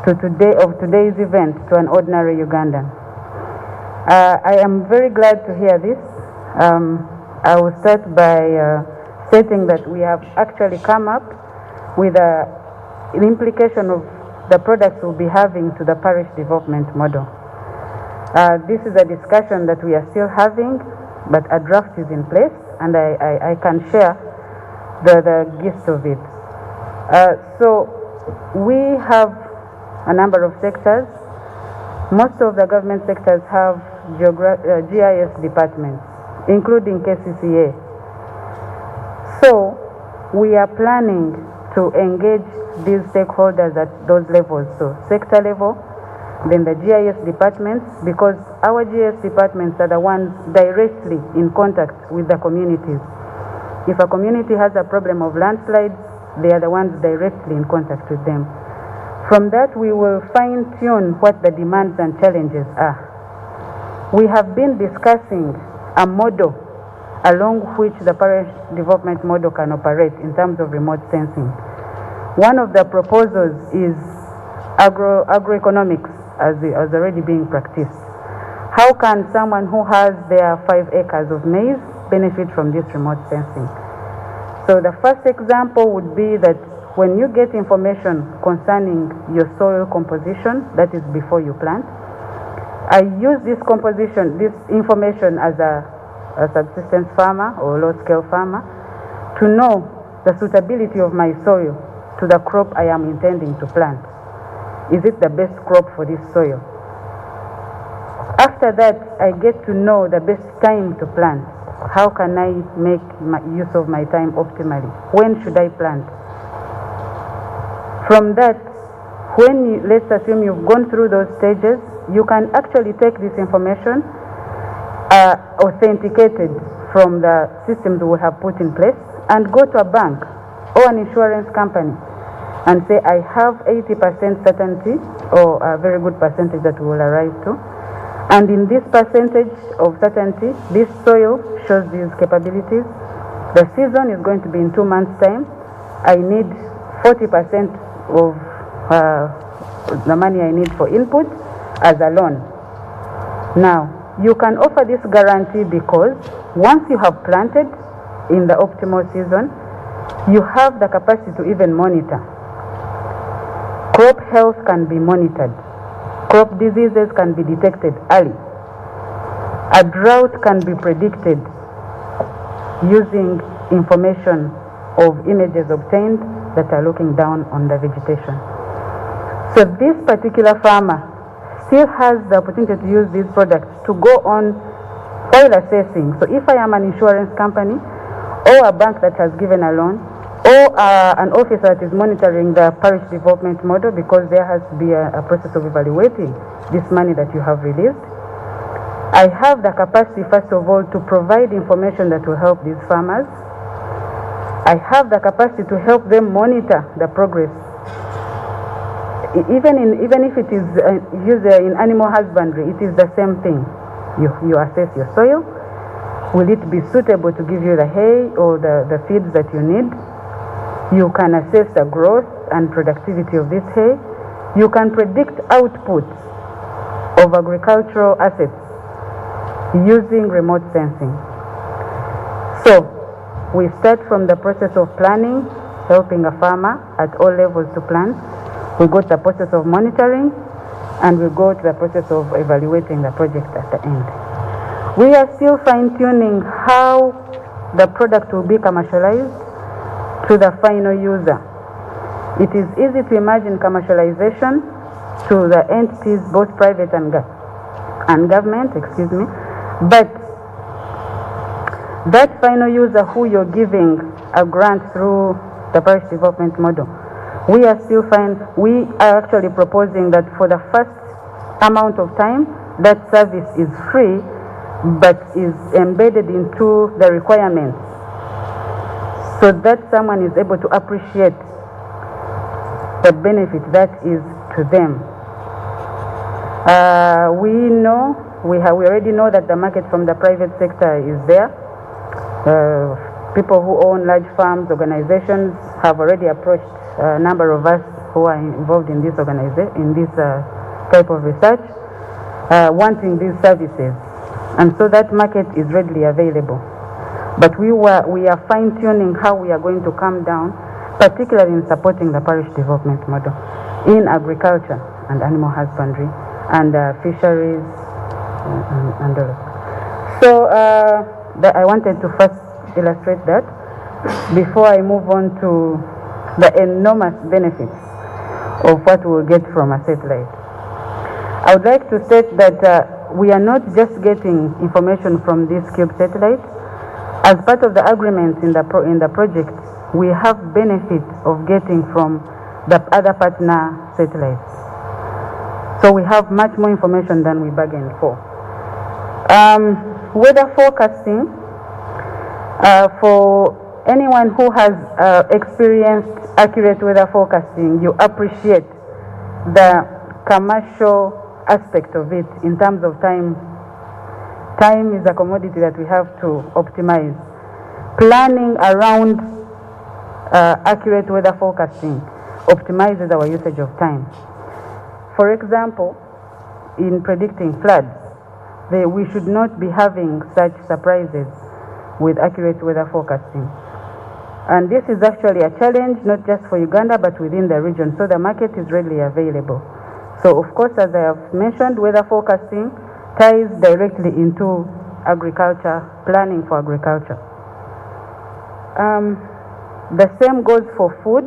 to today's event to an ordinary Ugandan? I am very glad to hear this. I will start by stating that we have actually come up with an implication of the products we'll be having to the parish development model. This is a discussion that we are still having, but a draft is in place, and I can share the gist of it. So we have a number of sectors. Most of the government sectors have GIS departments, including KCCA. So we are planning to engage these stakeholders at those levels, so sector level, then the GIS departments, because our GIS departments are the ones directly in contact with the communities. If a community has a problem of landslides, they are the ones directly in contact with them. From that, we will fine-tune what the demands and challenges are. We have been discussing a model along which the parish development model can operate in terms of remote sensing. One of the proposals is agroeconomics as already being practiced. How can someone who has their 5 acres of maize benefit from this remote sensing? So the first example would be that when you get information concerning your soil composition, that is before you plant, I use this information as a subsistence farmer or low-scale farmer to know the suitability of my soil to the crop I am intending to plant. Is it the best crop for this soil? After that, I get to know the best time to plant. How can I make use of my time optimally? When should I plant? From that, let's assume you've gone through those stages, you can actually take this information authenticated from the systems we have put in place and go to a bank or an insurance company and say, I have 80% certainty, or a very good percentage that we will arrive to. And in this percentage of certainty, this soil shows these capabilities. The season is going to be in 2 months' time. I need 40% of the money I need for input as a loan. Now, you can offer this guarantee because once you have planted in the optimal season, you have the capacity to even monitor. Crop health can be monitored. Crop diseases can be detected early. A drought can be predicted using information of images obtained that are looking down on the vegetation. So this particular farmer still has the opportunity to use these products to go on soil assessing. So if I am an insurance company or a bank that has given a loan, or an officer that is monitoring the parish development model, because there has to be a process of evaluating this money that you have released, I have the capacity, first of all, to provide information that will help these farmers. I have the capacity to help them monitor the progress. Even if it is used in animal husbandry, it is the same thing. You assess your soil. Will it be suitable to give you the hay or the feeds that you need? You can assess the growth and productivity of this hay. You can predict outputs of agricultural assets using remote sensing. So we start from the process of planning, helping a farmer at all levels to plan. We go to the process of monitoring, and we go to the process of evaluating the project at the end. We are still fine-tuning how the product will be commercialized to the final user. It is easy to imagine commercialization to the entities, both private and government, but that final user who you're giving a grant through the parish development model, we are actually proposing that for the first amount of time, that service is free, but is embedded into the requirements, so that someone is able to appreciate the benefit that is to them. We already know that the market from the private sector is there. People who own large farms, organizations have already approached a number of us who are involved in this type of research. wanting these services, and so that market is readily available. But we are fine-tuning how we are going to come down, particularly in supporting the parish development model in agriculture and animal husbandry and fisheries and all. So I wanted to first illustrate that before I move on to the enormous benefits of what we'll get from a satellite. I would like to state that we are not just getting information from this cube satellite. As part of the agreements in the project, we have benefit of getting from the other partner satellites. So we have much more information than we bargained for. Weather forecasting, for anyone who has experienced accurate weather forecasting, you appreciate the commercial aspect of it in terms of time. Time is a commodity that we have to optimize. Planning around accurate weather forecasting optimizes our usage of time. For example, in predicting floods, we should not be having such surprises with accurate weather forecasting. And this is actually a challenge not just for Uganda but within the region, so the market is readily available. So of course, as I have mentioned, weather forecasting ties directly into agriculture, planning for agriculture. The same goes for food.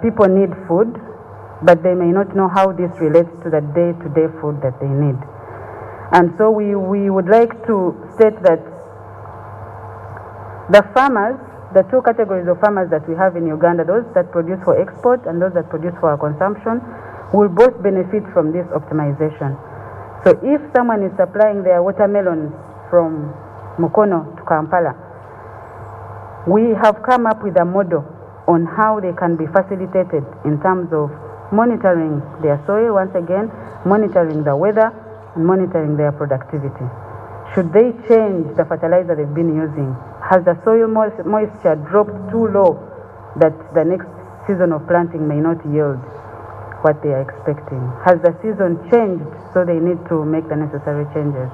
People need food, but they may not know how this relates to the day-to-day food that they need. And so we would like to state that the farmers, the two categories of farmers that we have in Uganda, those that produce for export and those that produce for our consumption, will both benefit from this optimization. So if someone is supplying their watermelons from Mukono to Kampala, we have come up with a model on how they can be facilitated in terms of monitoring their soil, once again, monitoring the weather, and monitoring their productivity. Should they change the fertilizer they've been using? Has the soil moisture dropped too low that the next season of planting may not yield what they are expecting? Has the season changed so they need to make the necessary changes?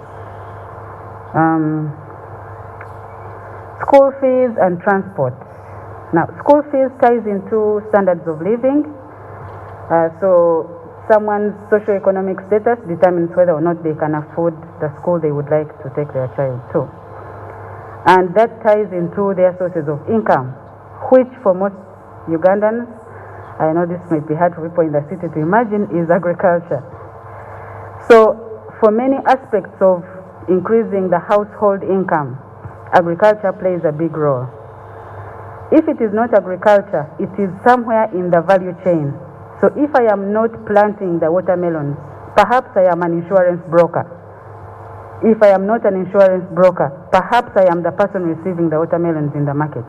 School fees and transport. Now, school fees ties into standards of living. So someone's socioeconomic status determines whether or not they can afford the school they would like to take their child to. And that ties into their sources of income, which for most Ugandans, I know this might be hard for people in the city to imagine, is agriculture. So for many aspects of increasing the household income, agriculture plays a big role. If it is not agriculture, it is somewhere in the value chain. So if I am not planting the watermelons, perhaps I am an insurance broker. If I am not an insurance broker, perhaps I am the person receiving the watermelons in the market.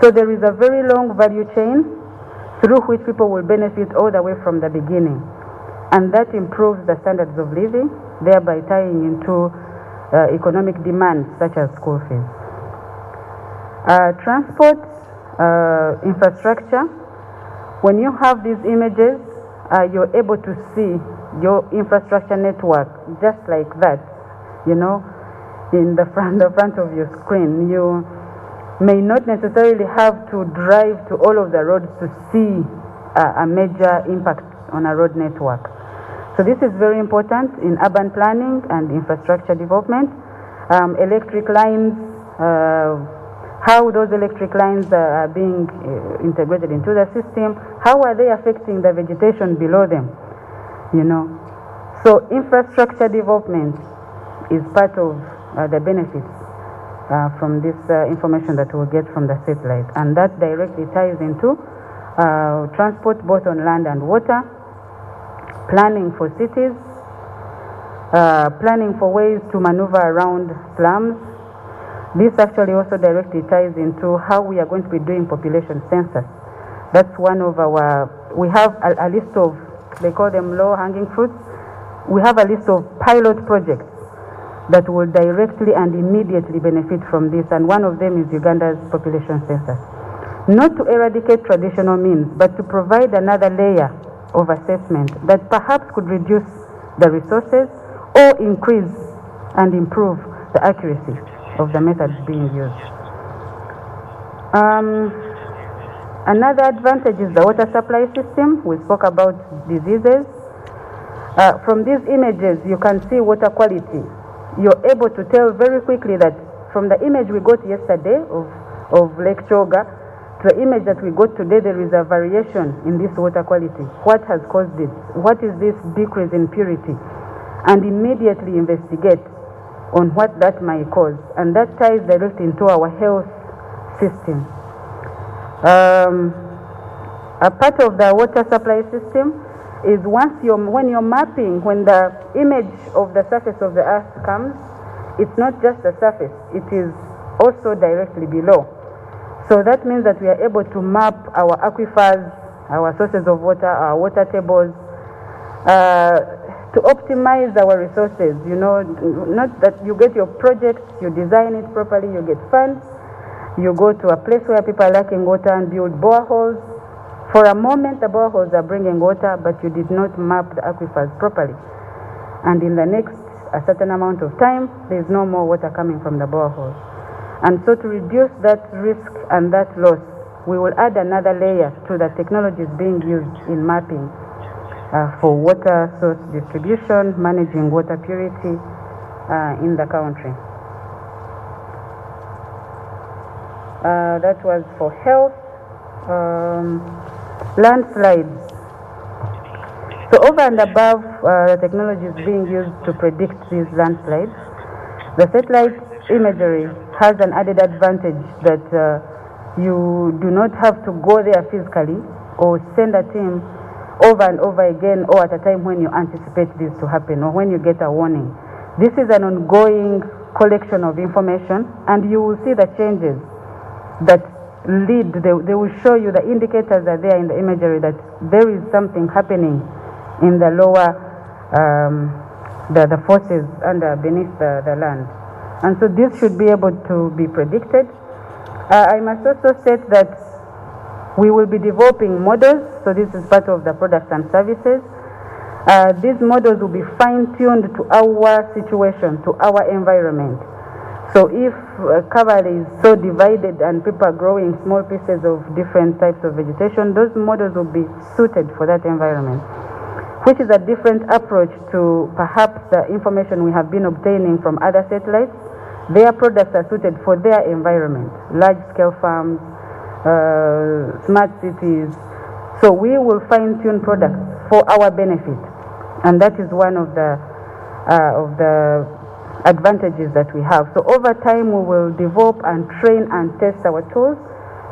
So there is a very long value chain through which people will benefit all the way from the beginning. And that improves the standards of living, thereby tying into economic demands such as school fees. Transport, infrastructure. When you have these images, you're able to see your infrastructure network just like that, you know, in the front of your screen. You may not necessarily have to drive to all of the roads to see a major impact on a road network. So this is very important in urban planning and infrastructure development. Electric lines, how those electric lines are being integrated into the system, how are they affecting the vegetation below them, you know. So infrastructure development is part of the benefits from this information that we'll get from the satellite, and that directly ties into transport both on land and water, planning for cities, planning for ways to maneuver around slums. This actually also directly ties into how we are going to be doing population census. That's one of our, we have a list of, they call them low-hanging fruits. We have a list of pilot projects that will directly and immediately benefit from this, and one of them is Uganda's population census. Not to eradicate traditional means, but to provide another layer of assessment that perhaps could reduce the resources or increase and improve the accuracy of the methods being used. Another advantage is the water supply system. We spoke about diseases. From these images, you can see water quality. You're able to tell very quickly that from the image we got yesterday of Lake Choga to the image that we got today, there is a variation in this water quality. What has caused it? What is this decrease in purity? And immediately investigate on what that might cause. And that ties directly into our health system. A part of the water supply system is when you're mapping, when the image of the surface of the earth comes, it's not just the surface, it is also directly below. So that means that we are able to map our aquifers, our sources of water, our water tables, to optimize our resources. You know, not that you get your project, you design it properly, you get funds, you go to a place where people are lacking water and build boreholes. For a moment, the boreholes are bringing water, but you did not map the aquifers properly. And in the next a certain amount of time, there is no more water coming from the boreholes. And so to reduce that risk and that loss, we will add another layer to the technologies being used in mapping for water source distribution, managing water purity in the country. That was for health. Landslides. So over and above the technologies being used to predict these landslides, the satellite imagery has an added advantage that you do not have to go there physically or send a team over and over again or at a time when you anticipate this to happen or when you get a warning. This is an ongoing collection of information, and you will see the changes that lead. They will show you, the indicators are there in the imagery that there is something happening in the lower, the forces beneath the land. And so this should be able to be predicted. I must also state that we will be developing models, so this is part of the products and services. These models will be fine-tuned to our situation, to our environment. So if cover is so divided and people are growing small pieces of different types of vegetation, those models will be suited for that environment, which is a different approach to perhaps the information we have been obtaining from other satellites. Their products are suited for their environment, large-scale farms, smart cities. So we will fine-tune products for our benefit, and that is one of the advantages that we have. So over time we will develop and train and test our tools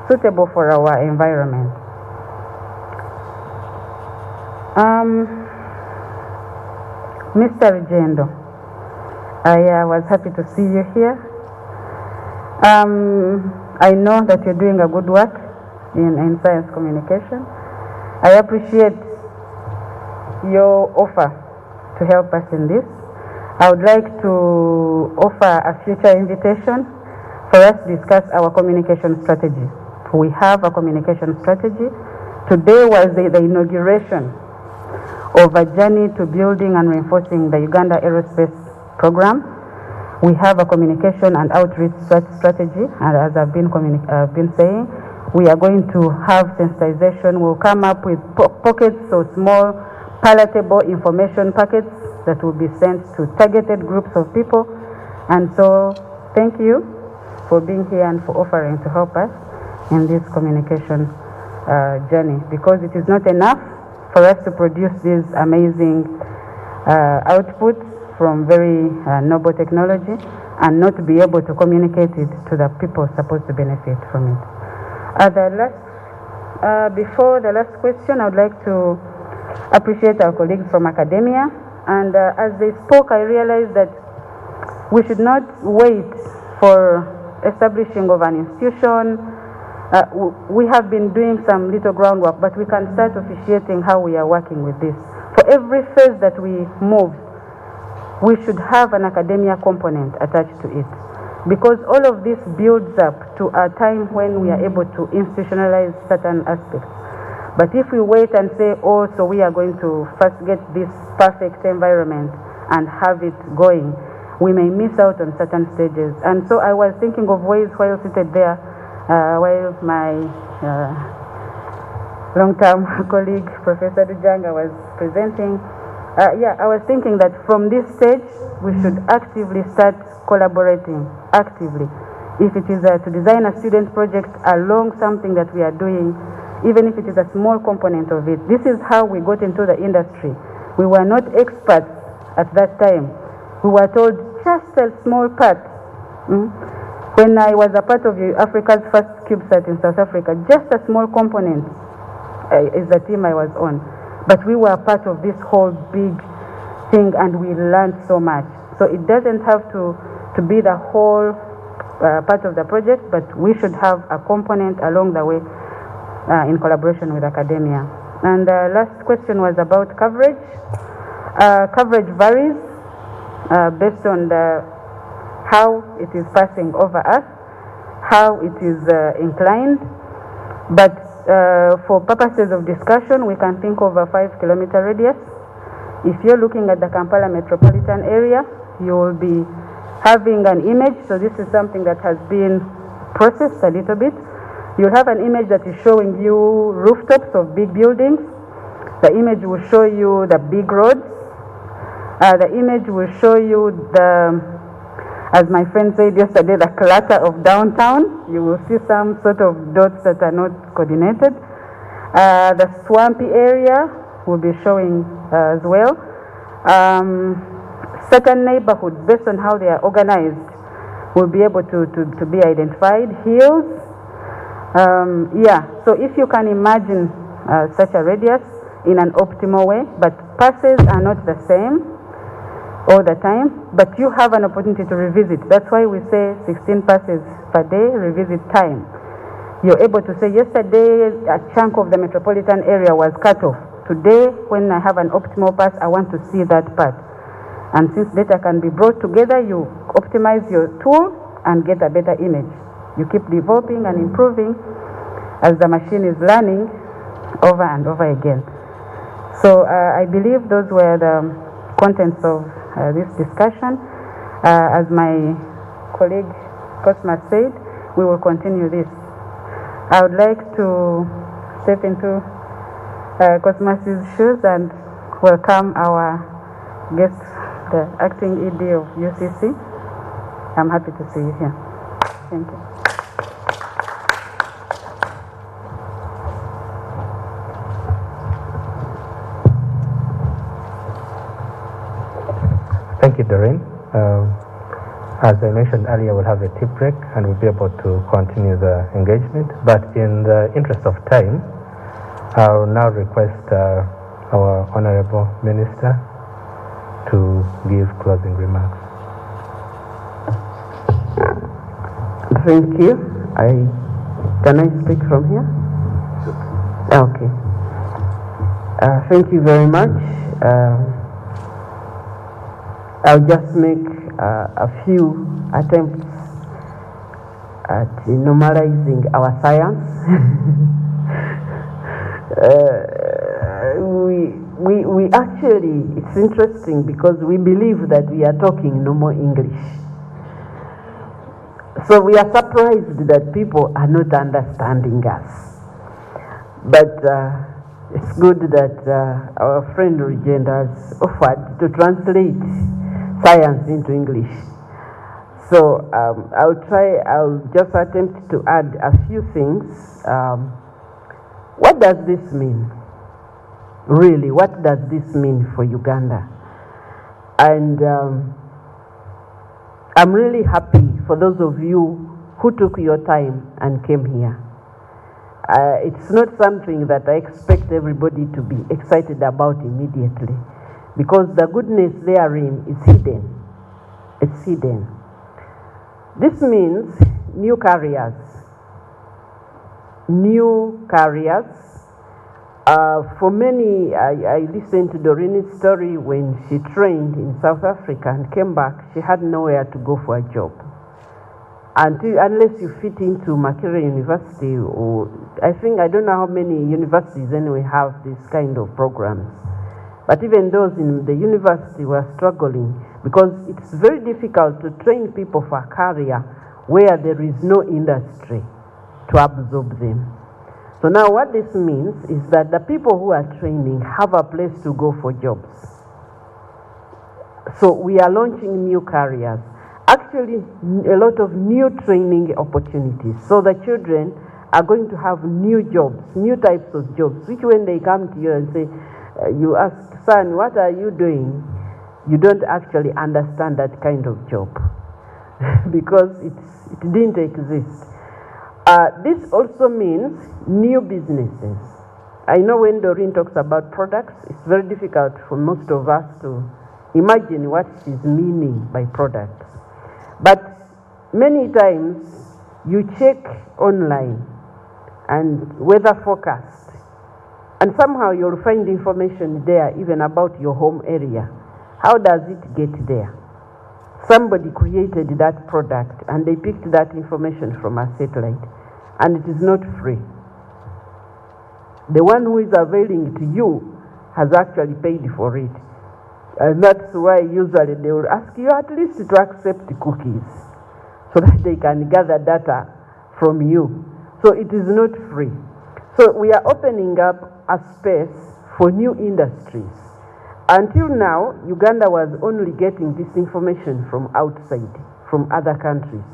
suitable for our environment. Mr. Rugendo, I was happy to see you here. I know that you're doing a good work in science communication. I appreciate your offer to help us in this. I would like to offer a future invitation for us to discuss our communication strategy. We have a communication strategy. Today was the inauguration of a journey to building and reinforcing the Uganda Aerospace Program. We have a communication and outreach strategy, and as I've been saying, we are going to have sensitization. We'll come up with pockets, so small, palatable information packets that will be sent to targeted groups of people. And so thank you for being here and for offering to help us in this communication journey, because it is not enough for us to produce these amazing outputs from very noble technology and not be able to communicate it to the people supposed to benefit from it. Before the last question, I would like to appreciate our colleagues from academia. And as they spoke, I realized that we should not wait for establishing of an institution. We have been doing some little groundwork, but we can start officiating how we are working with this. For every phase that we move, we should have an academia component attached to it, because all of this builds up to a time when we are able to institutionalize certain aspects. But if we wait and say, oh, so we are going to first get this perfect environment and have it going, we may miss out on certain stages. And so I was thinking of ways while seated there, while my long-term colleague, Professor Dujanga, was presenting. I was thinking that from this stage, we should actively start collaborating, actively. If it is to design a student project along something that we are doing, even if it is a small component of it. This is how we got into the industry. We were not experts at that time. We were told just a small part. When I was a part of Africa's first CubeSat in South Africa, just a small component is the team I was on. But we were part of this whole big thing, and we learned so much. So it doesn't have to be the whole part of the project, but we should have a component along the way in collaboration with academia. And the last question was about coverage. Coverage varies based on how it is passing over us, how it is inclined. But for purposes of discussion, we can think of a 5-kilometer radius. If you're looking at the Kampala metropolitan area, you will be having an image. So this is something that has been processed a little bit. You'll have an image that is showing you rooftops of big buildings. The image will show you the big roads. The image will show you the, as my friend said yesterday, the clutter of downtown. You will see some sort of dots that are not coordinated. The swampy area will be showing as well. Certain neighborhoods, based on how they are organized, will be able to be identified. Hills. So if you can imagine such a radius in an optimal way, but passes are not the same all the time, but you have an opportunity to revisit. That's why we say 16 passes per day, revisit time. You're able to say, yesterday a chunk of the metropolitan area was cut off. Today, when I have an optimal pass, I want to see that part. And since data can be brought together, you optimize your tool and get a better image. You keep developing and improving as the machine is learning over and over again. So I believe those were the contents of this discussion. As my colleague Cosmas said, we will continue this. I would like to step into Cosmas's shoes and welcome our guest, the acting ED of UCC. I'm happy to see you here. Thank you. Thank you, Doreen. As I mentioned earlier, we'll have a tea break and we'll be able to continue the engagement. But in the interest of time, I'll now request our Honorable Minister to give closing remarks. Thank you. Can I speak from here? Okay. Thank you very much. I'll just make a few attempts at normalizing our science. We actually, it's interesting because we believe that we are talking normal English. So we are surprised that people are not understanding us. But it's good that our friend Regent has offered to translate science into English. So I'll just attempt to add a few things. What does this mean? Really, what does this mean for Uganda? And I'm really happy for those of you who took your time and came here. It's not something that I expect everybody to be excited about immediately, because the goodness therein is hidden. It's hidden. This means new careers. New careers. For many, I listened to Doreen's story when she trained in South Africa and came back. She had nowhere to go for a job. Unless you fit into Makerere University or I think, I don't know how many universities anyway have this kind of programs. But even those in the university were struggling because it's very difficult to train people for a career where there is no industry to absorb them. So now what this means is that the people who are training have a place to go for jobs. So we are launching new careers. Actually, a lot of new training opportunities. So the children are going to have new jobs, new types of jobs, which when they come to you and say, you ask, son, what are you doing? You don't actually understand that kind of job because it didn't exist. This also means new businesses. I know when Doreen talks about products, it's very difficult for most of us to imagine what she's meaning by products. But many times you check online and weather forecast, and somehow you'll find information there even about your home area. How does it get there? Somebody created that product and they picked that information from a satellite, and it is not free. The one who is availing to you has actually paid for it. And that's why usually they will ask you at least to accept the cookies so that they can gather data from you. So it is not free. So we are opening up a space for new industries. Until now, Uganda was only getting this information from outside, from other countries.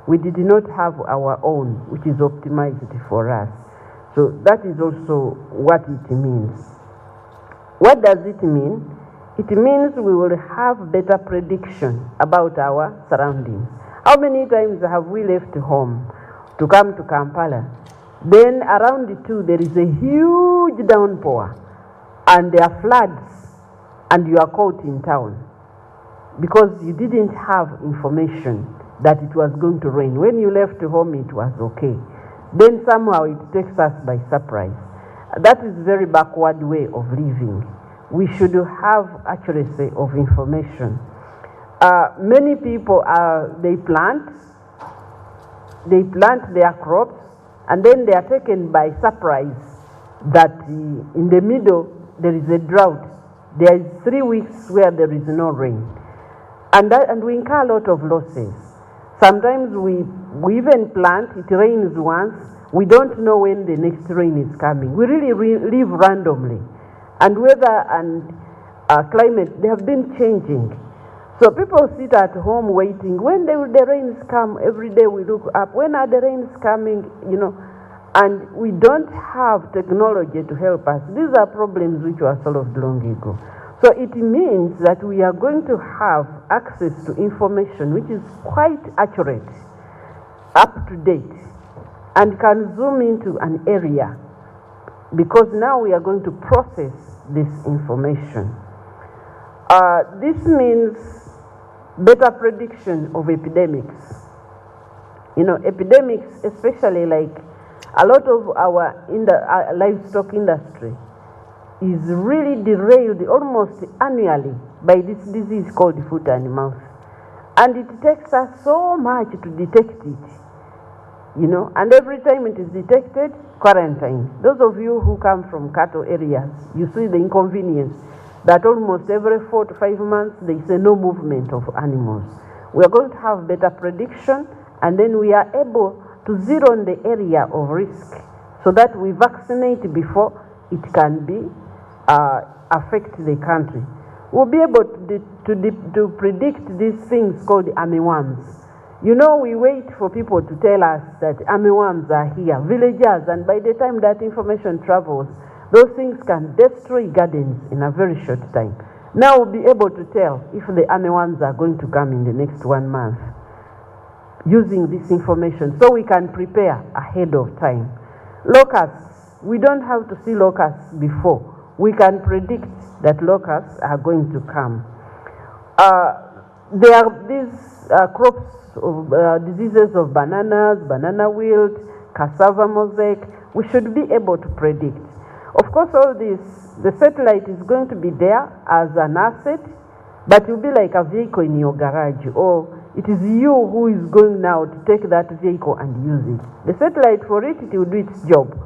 We did not have our own, which is optimized for us. So that is also what it means. What does it mean? It means we will have better prediction about our surroundings. How many times have we left home to come to Kampala? Then around the 2, there is a huge downpour and there are floods and you are caught in town because you didn't have information that it was going to rain. When you left home, it was okay. Then somehow it takes us by surprise. That is very backward way of living. We should have accuracy of information. Many people they plant their crops, and then they are taken by surprise that in the middle there is a drought. There is 3 weeks where there is no rain, and we incur a lot of losses. Sometimes we even plant, it rains once, we don't know when the next rain is coming. We really live randomly. And weather and climate, they have been changing. So people sit at home waiting. When the rains come, every day we look up. When are the rains coming? And we don't have technology to help us. These are problems which were solved long ago. So it means that we are going to have access to information which is quite accurate, up to date, and can zoom into an area, because now we are going to process this information. This means better prediction of epidemics. Epidemics, especially like a lot of our livestock industry, is really derailed almost annually by this disease called foot and mouth. And it takes us so much to detect it, and every time it is detected, quarantine. Those of you who come from cattle areas, you see the inconvenience that almost every 4 to 5 months there is no movement of animals. We are going to have better prediction, and then we are able to zero on the area of risk so that we vaccinate before it can be affect the country. We'll be able to predict these things called armyworms. We wait for people to tell us that armyworms are here, villagers, and by the time that information travels, those things can destroy gardens in a very short time. Now we'll be able to tell if the armyworms are going to come in the next 1 month using this information, so we can prepare ahead of time. Locusts, we don't have to see locusts before. We can predict that locusts are going to come. There are these crops of diseases of bananas, banana wilt, cassava mosaic. We should be able to predict. Of course, all this, the satellite is going to be there as an asset, but it will be like a vehicle in your garage, or it is you who is going now to take that vehicle and use it. The satellite, for it will do its job.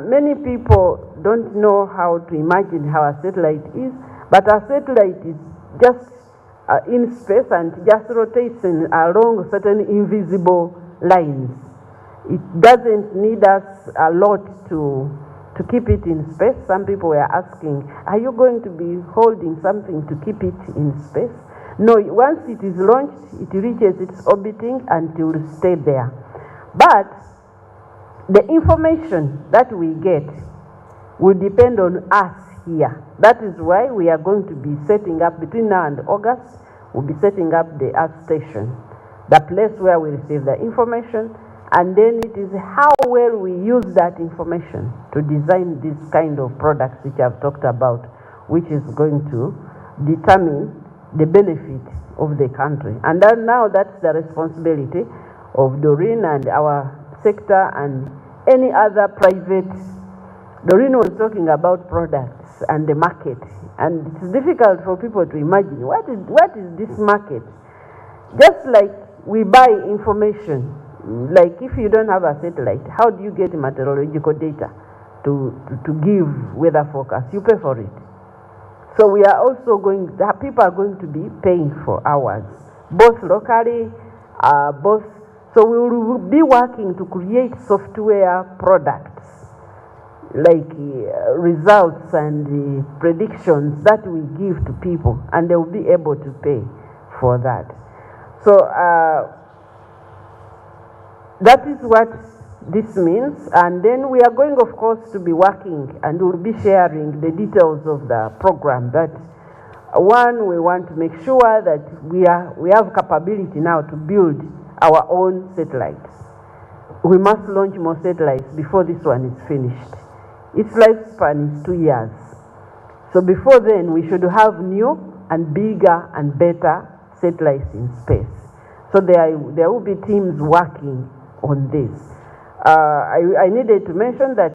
Many people don't know how to imagine how a satellite is, but a satellite is just in space and just rotates along certain invisible lines. It doesn't need us a lot to keep it in space. Some people were asking, are you going to be holding something to keep it in space? No, once it is launched, it reaches its orbiting and it will stay there. But the information that we get will depend on us here. That is why we are going to be setting up, between now and August, we'll be setting up the Earth Station, the place where we receive the information, and then it is how well we use that information to design this kind of products which I've talked about, which is going to determine the benefit of the country. And then now that's the responsibility of Doreen and our sector and any other private. Doreen was talking about products and the market, and it's difficult for people to imagine what is this market. Just like we buy information, like if you don't have a satellite, how do you get meteorological data to give weather forecast? You pay for it. So we are also people are going to be paying for ours, both locally, so we will be working to create software products, like results and predictions that we give to people, and they will be able to pay for that. So that is what this means. And then we are going, of course, to be working, and we'll be sharing the details of the program. That one, we want to make sure that we have capability now to build our own satellites. We must launch more satellites before this one is finished. Its lifespan is 2 years. So before then, we should have new and bigger and better satellites in space. So there will be teams working on this. I needed to mention that